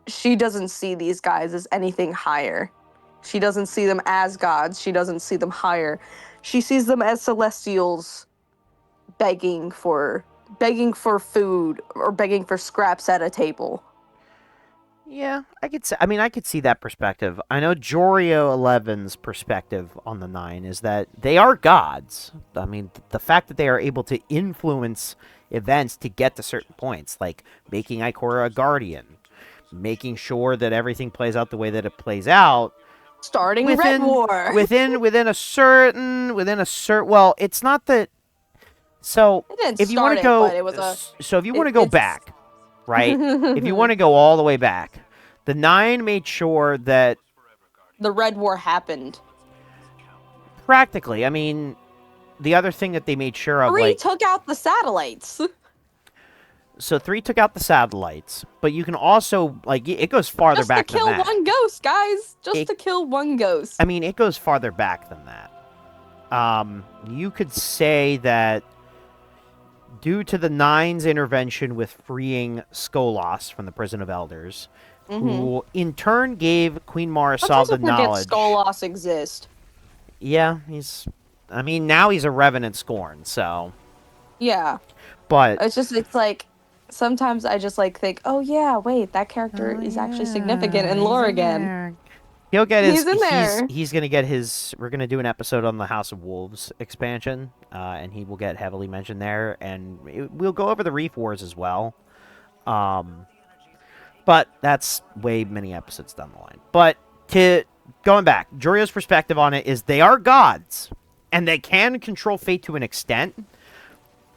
She doesn't see these guys as anything higher. She doesn't see them as gods. She doesn't see them higher. She sees them as celestials begging for food or begging for scraps at a table. Yeah, I could see that perspective. I know Jorio 11's perspective on the Nine is that they are gods. I mean, the fact that they are able to influence events to get to certain points, like making Ikora a guardian, making sure that everything plays out the way that it plays out, Starting Red War. within a certain well, it's not that. So It didn't if you want start to it, go, but it was a. so if you want to go back, right? If you want to go all the way back, the Nine made sure that The Red War happened. practically, I mean, the other thing that they made sure of, 3 like, took out the satellites. so 3 took out the satellites, but you can also, like, it goes farther Just to back kill than that. one ghost, guys. Just It- to kill one ghost. I mean, it goes farther back than that. You could say that due to the Nine's intervention with freeing Skolas from the Prison of Elders, who in turn gave Queen Marisol Sometimes the I forget knowledge. Skolas exist. Yeah, I mean, now he's a Revenant Scorn, so. Yeah. But It's like, sometimes I just like think, oh yeah, wait, that character is actually significant in lore again. he'll get his. He's in there. He's gonna get his. We're gonna do an episode on the House of Wolves expansion, and he will get heavily mentioned there, and we'll go over the Reef Wars as well. But that's way many episodes down the line. But going back, Jorio's perspective on it is they are gods, and they can control fate to an extent.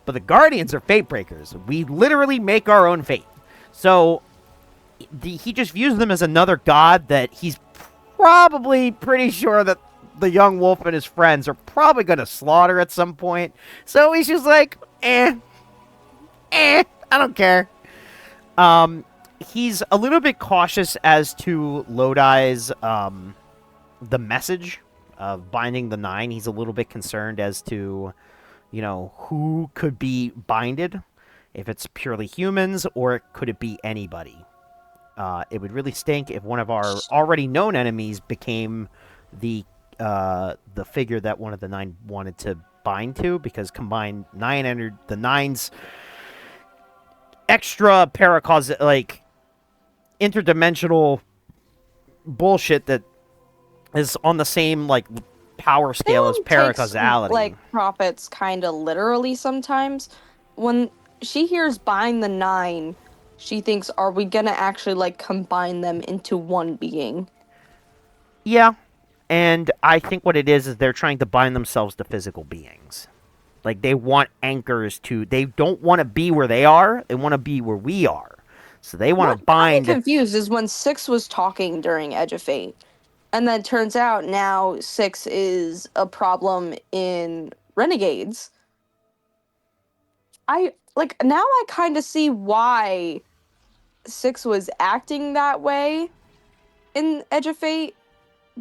But the Guardians are fate breakers. We literally make our own fate. So he just views them as another god that he's probably pretty sure that the young wolf and his friends are probably going to slaughter at some point. So he's just like, I don't care. He's a little bit cautious as to Lodi's, the message of binding the Nine. He's a little bit concerned as to, who could be binded. If it's purely humans, or could it be anybody? It would really stink if one of our already known enemies became the figure that one of the Nine wanted to bind to, because combined the Nine's extra interdimensional bullshit that is on the same power scale as paracausality. Prophets kind of literally sometimes. When she hears bind the Nine, she thinks, are we gonna actually combine them into one being? Yeah, and I think what it is they're trying to bind themselves to physical beings. Like, they want anchors they don't want to be where they are, they want to be where we are. So they want to bind. What I'm confused is when 6 was talking during Edge of Fate, and then it turns out now 6 is a problem in Renegades. Now I kind of see why 6 was acting that way in Edge of Fate,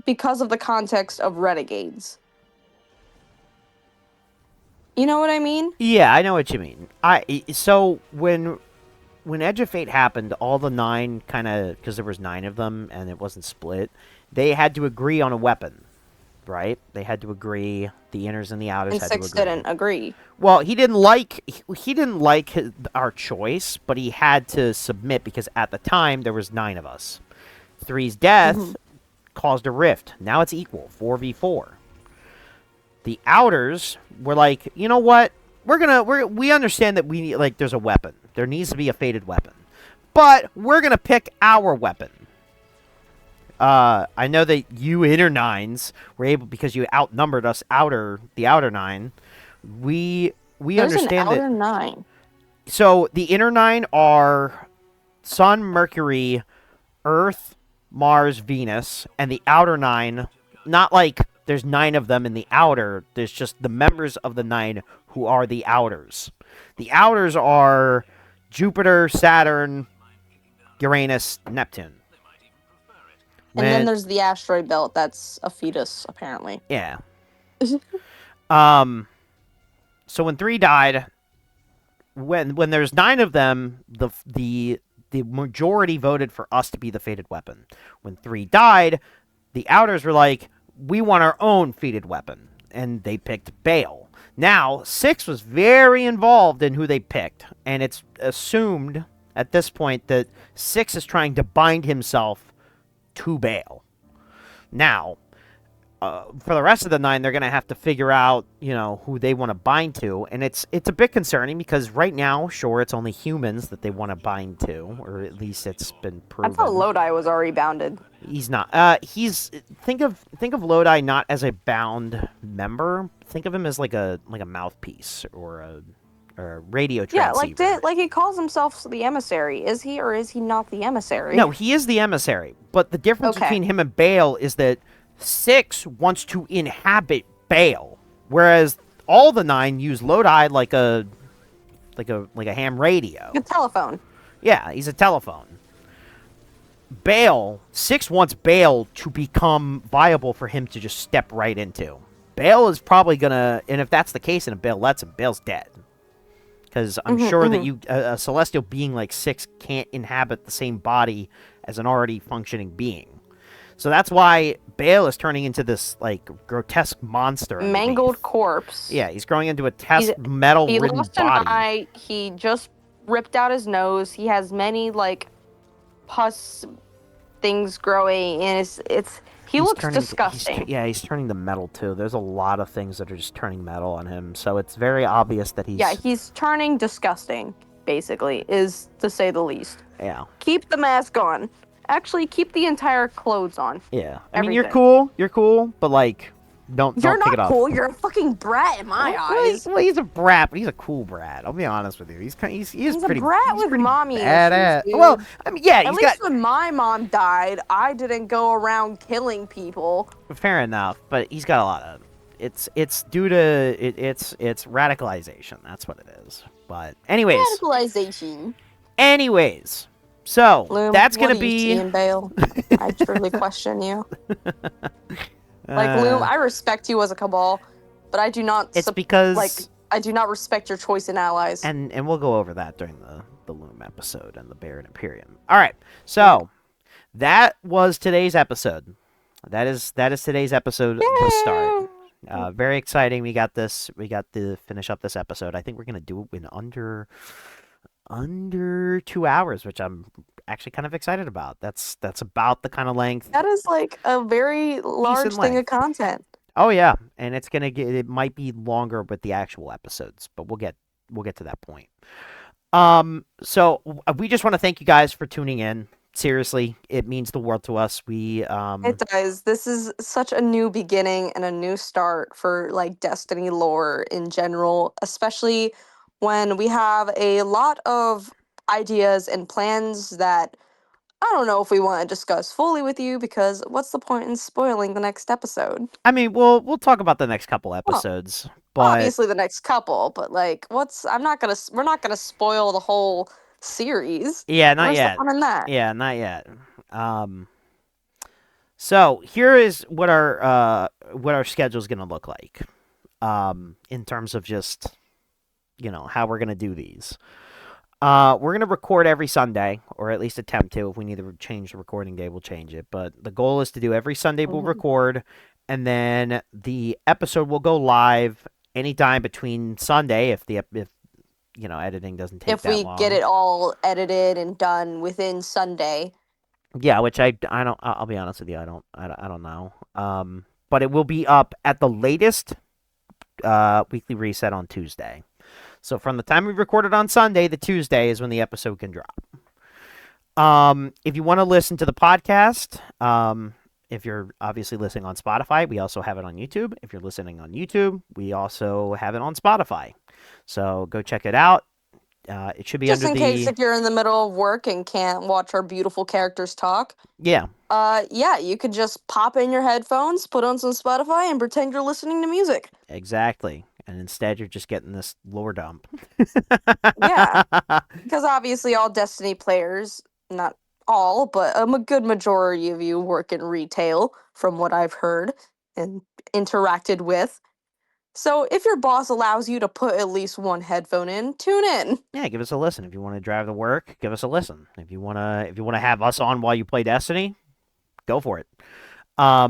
because of the context of Renegades. You know what I mean? Yeah, I know what you mean. So when Edge of Fate happened, all the 9 kind of, because there was 9 of them and it wasn't split, they had to agree on a weapon, right? They had to agree. The inners and the outers And had to Six agree. didn't agree. Well, he didn't like our choice, but he had to submit because at the time there was 9 of us. 3's death caused a rift. Now it's equal, 4v4. The outers were like, you know what? We understand that there's a weapon. There needs to be a fated weapon, but we're gonna pick our weapon. I know that you inner 9s were able, because you outnumbered us the outer 9. We There's understand an outer that. 9. So the inner 9 are Sun, Mercury, Earth, Mars, Venus, and the outer 9, not like there's 9 of them in the outer, there's just the members of the 9 who are the outers. The outers are Jupiter, Saturn, Uranus, Neptune. And then there's the asteroid belt. That's a fetus, apparently. Yeah. So when 3 died, when there's 9 of them, the majority voted for us to be the fated weapon. When 3 died, the outers were like, we want our own fated weapon, and they picked Baal. Now, 6 was very involved in who they picked, and it's assumed at this point that 6 is trying to bind himself to Baal. Now, for the rest of the 9, they're going to have to figure out, who they want to bind to, and it's a bit concerning because right now, sure, it's only humans that they want to bind to, or at least it's been proven. I thought Lodi was already bounded. He's not. Think of Lodi not as a bound member. Think of him as like a mouthpiece or a radio transceiver. Yeah, like he calls himself the emissary. Is he or is he not the emissary? No, he is the emissary. But the difference between him and Baal is that 6 wants to inhabit Baal, whereas all the 9 use Lodi like a ham radio. A telephone. Yeah, he's a telephone. Baal, 6 wants Baal to become viable for him to just step right into. Baal is probably gonna, and if that's the case, and if Baal lets him, Baal's dead. Because I'm sure that a celestial being like 6 can't inhabit the same body as an already functioning being. So that's why Baal is turning into this like grotesque monster. Mangled corpse. Yeah, he's growing into a metal-ridden body. He lost an eye. He just ripped out his nose. He has many like pus things growing, and he looks disgusting. He's turning to metal too. There's a lot of things that are just turning metal on him, so it's very obvious that he's turning disgusting. Basically, is to say the least. Yeah. Keep the mask on. Actually, keep the entire clothes on. Yeah. I mean, you're cool, but like, don't take it off. You're not cool. You're a fucking brat in my eyes. Well, he's a brat, but he's a cool brat. I'll be honest with you. He's pretty a brat with mommy badass. issues, Well, I mean, yeah, At least when my mom died, I didn't go around killing people. Fair enough, but he's got a lot of. It's due to it's radicalization. That's what it is. But anyways. Radicalization. Anyways. So, Loom, that's going to be... Ian Bale? I truly question you. Loom, I respect you as a cabal, but I do not... It's because... I do not respect your choice in allies. And we'll go over that during the Loom episode and the Baron Imperium. All right, so that was today's episode. That is today's episode to start. Very exciting. We got to finish up this episode. I think we're going to do it in under 2 hours, which I'm actually kind of excited about. That's about the kind of length. That is like a very large thing of content. Oh yeah, and it might be longer with the actual episodes, but we'll get to that point. So we just want to thank you guys for tuning in. Seriously, it means the world to us. It does. This is such a new beginning and a new start for like Destiny lore in general, especially when we have a lot of ideas and plans that I don't know if we want to discuss fully with you, because what's the point in spoiling the next episode? I mean, we'll talk about the next couple episodes, but obviously the next couple, but like we're not gonna spoil the whole series. Yeah, not yet. The fun in that? Yeah, not yet. So here is what our schedule is gonna look like, in terms of just how we're going to do these. We're going to record every Sunday, or at least attempt to. If we need to change the recording day, we'll change it. But the goal is to do every Sunday we'll record, and then the episode will go live anytime between Sunday if editing doesn't take If that we get long. it all edited and done within Sunday. Yeah, which I don't. I'll be honest with you. I don't know. But it will be up at the latest weekly reset on Tuesday. So from the time we recorded on Sunday, the Tuesday is when the episode can drop. If you want to listen to the podcast, if you're obviously listening on Spotify, we also have it on YouTube. If you're listening on YouTube, we also have it on Spotify. So go check it out. It should be Just under in case the if you're in the middle of work and can't watch our beautiful characters talk. yeah. Yeah, you could just pop in your headphones, put on some Spotify, and pretend you're listening to music. Exactly. And instead, you're just getting this lore dump. Yeah. Because obviously, all Destiny players, not all, but a good majority of you work in retail, from what I've heard and interacted with. So if your boss allows you to put at least one headphone in, tune in. Yeah, give us a listen. If you want to drive to work, give us a listen. If you wanna have us on while you play Destiny, go for it. Or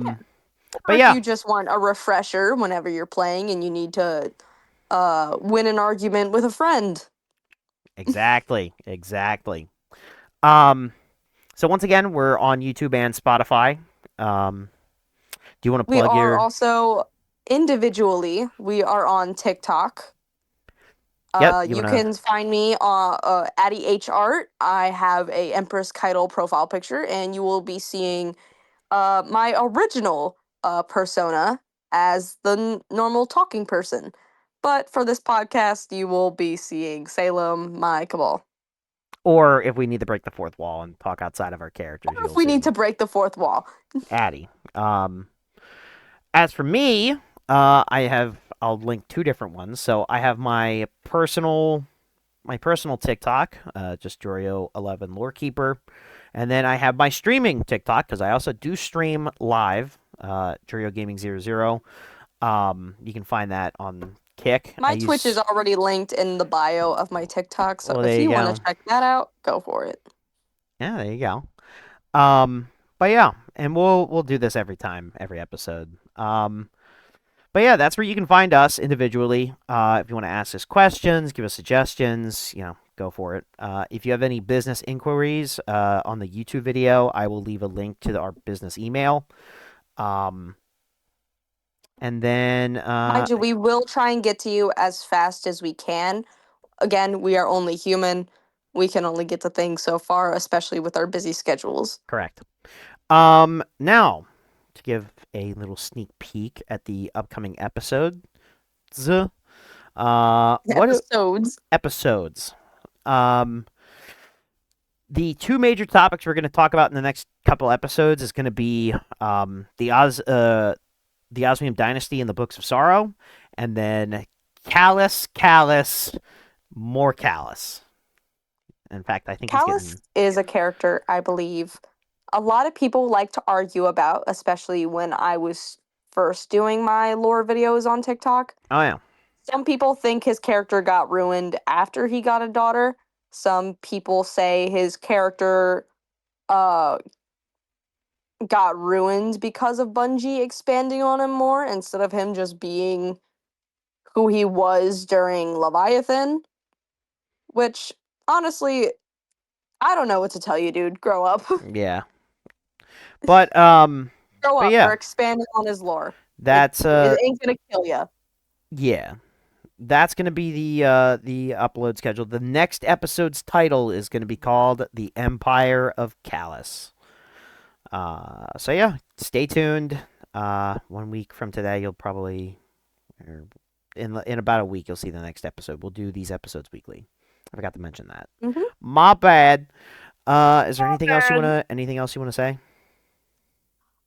But if yeah, you just want a refresher whenever you're playing and you need to win an argument with a friend. exactly. Um, so once again, we're on YouTube and Spotify. Do you want to We plug are your? also individually, we are on TikTok. Yep. You You wanna? can find me on Addie H Art. I have a Empress Keitel profile picture, and you will be seeing my original persona as the normal talking person. But for this podcast, you will be seeing Salem, my Cabal. Or if we need to break the fourth wall and talk outside of our characters, Or if you'll we need see to break the fourth wall. Addie. As for me, I'll link two different ones. So I have my personal TikTok, just Jorio11 Lorekeeper, and then I have my streaming TikTok because I also do stream live, Jorio Gaming 00. You can find that on Kick. My Twitch is already linked in the bio of my TikTok, so Well, if there you you want go. to check that out, go for it. Yeah, there you go. But yeah, and we'll do this every episode. But yeah, that's where you can find us individually. If you want to ask us questions, give us suggestions, go for it. If you have any business inquiries on the YouTube video, I will leave a link to our business email. And then Mind you, we will try and get to you as fast as we can. Again, we are only human. We can only get to things so far, especially with our busy schedules. correct. Now to give a little sneak peek at the upcoming episodes. What Episodes. episodes? The two major topics we're going to talk about in the next couple episodes is going to be the Osmium Dynasty and the Books of Sorrow, and then Callus, more Callus. In fact, I think he's Callus getting. is a character I believe a lot of people like to argue about, especially when I was first doing my lore videos on TikTok. Oh yeah. Some people think his character got ruined after he got a daughter. Some people say his character uh got ruined because of Bungie expanding on him more instead of him just being who he was during Leviathan. Which, honestly, I don't know what to tell you, dude. Grow up. Yeah. But Grow but up. yeah, They're expanding on his lore. that's It ain't gonna kill you. yeah. That's going to be the upload schedule. The next episode's title is going to be called The Empire of Callus. So yeah, stay tuned. 1 week from today, you'll probably, or in about a week, you'll see the next episode. We'll do these episodes weekly. I forgot to mention that. Mm-hmm. My bad. Is there anything else you wanna say?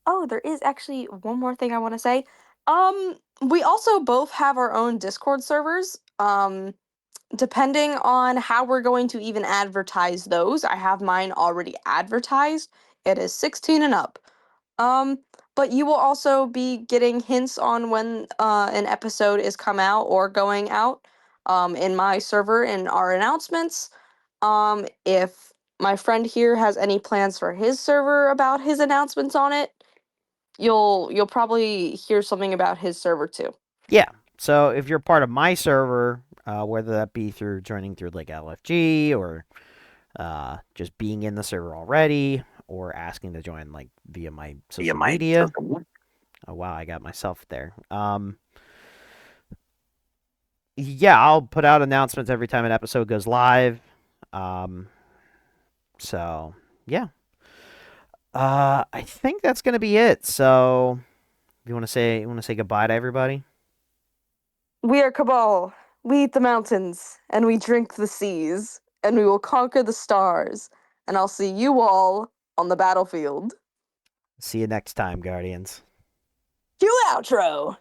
Oh, there is actually one more thing I want to say. We also both have our own Discord servers. Depending on how we're going to even advertise those, I have mine already advertised. It is 16 and up. Um, but you will also be getting hints on when an episode is come out or going out in my server in our announcements. If my friend here has any plans for his server about his announcements on it, you'll probably hear something about his server too. Yeah. So if you're part of my server, whether that be through joining through like LFG or just being in the server already, or asking to join like via my social media. Oh wow, I got myself there. Yeah, I'll put out announcements every time an episode goes live. So yeah. I think that's gonna be it. So, you want to say goodbye to everybody? We are Cabal. We eat the mountains and we drink the seas and we will conquer the stars. And I'll see you all on the battlefield. See you next time, Guardians. Cue outro.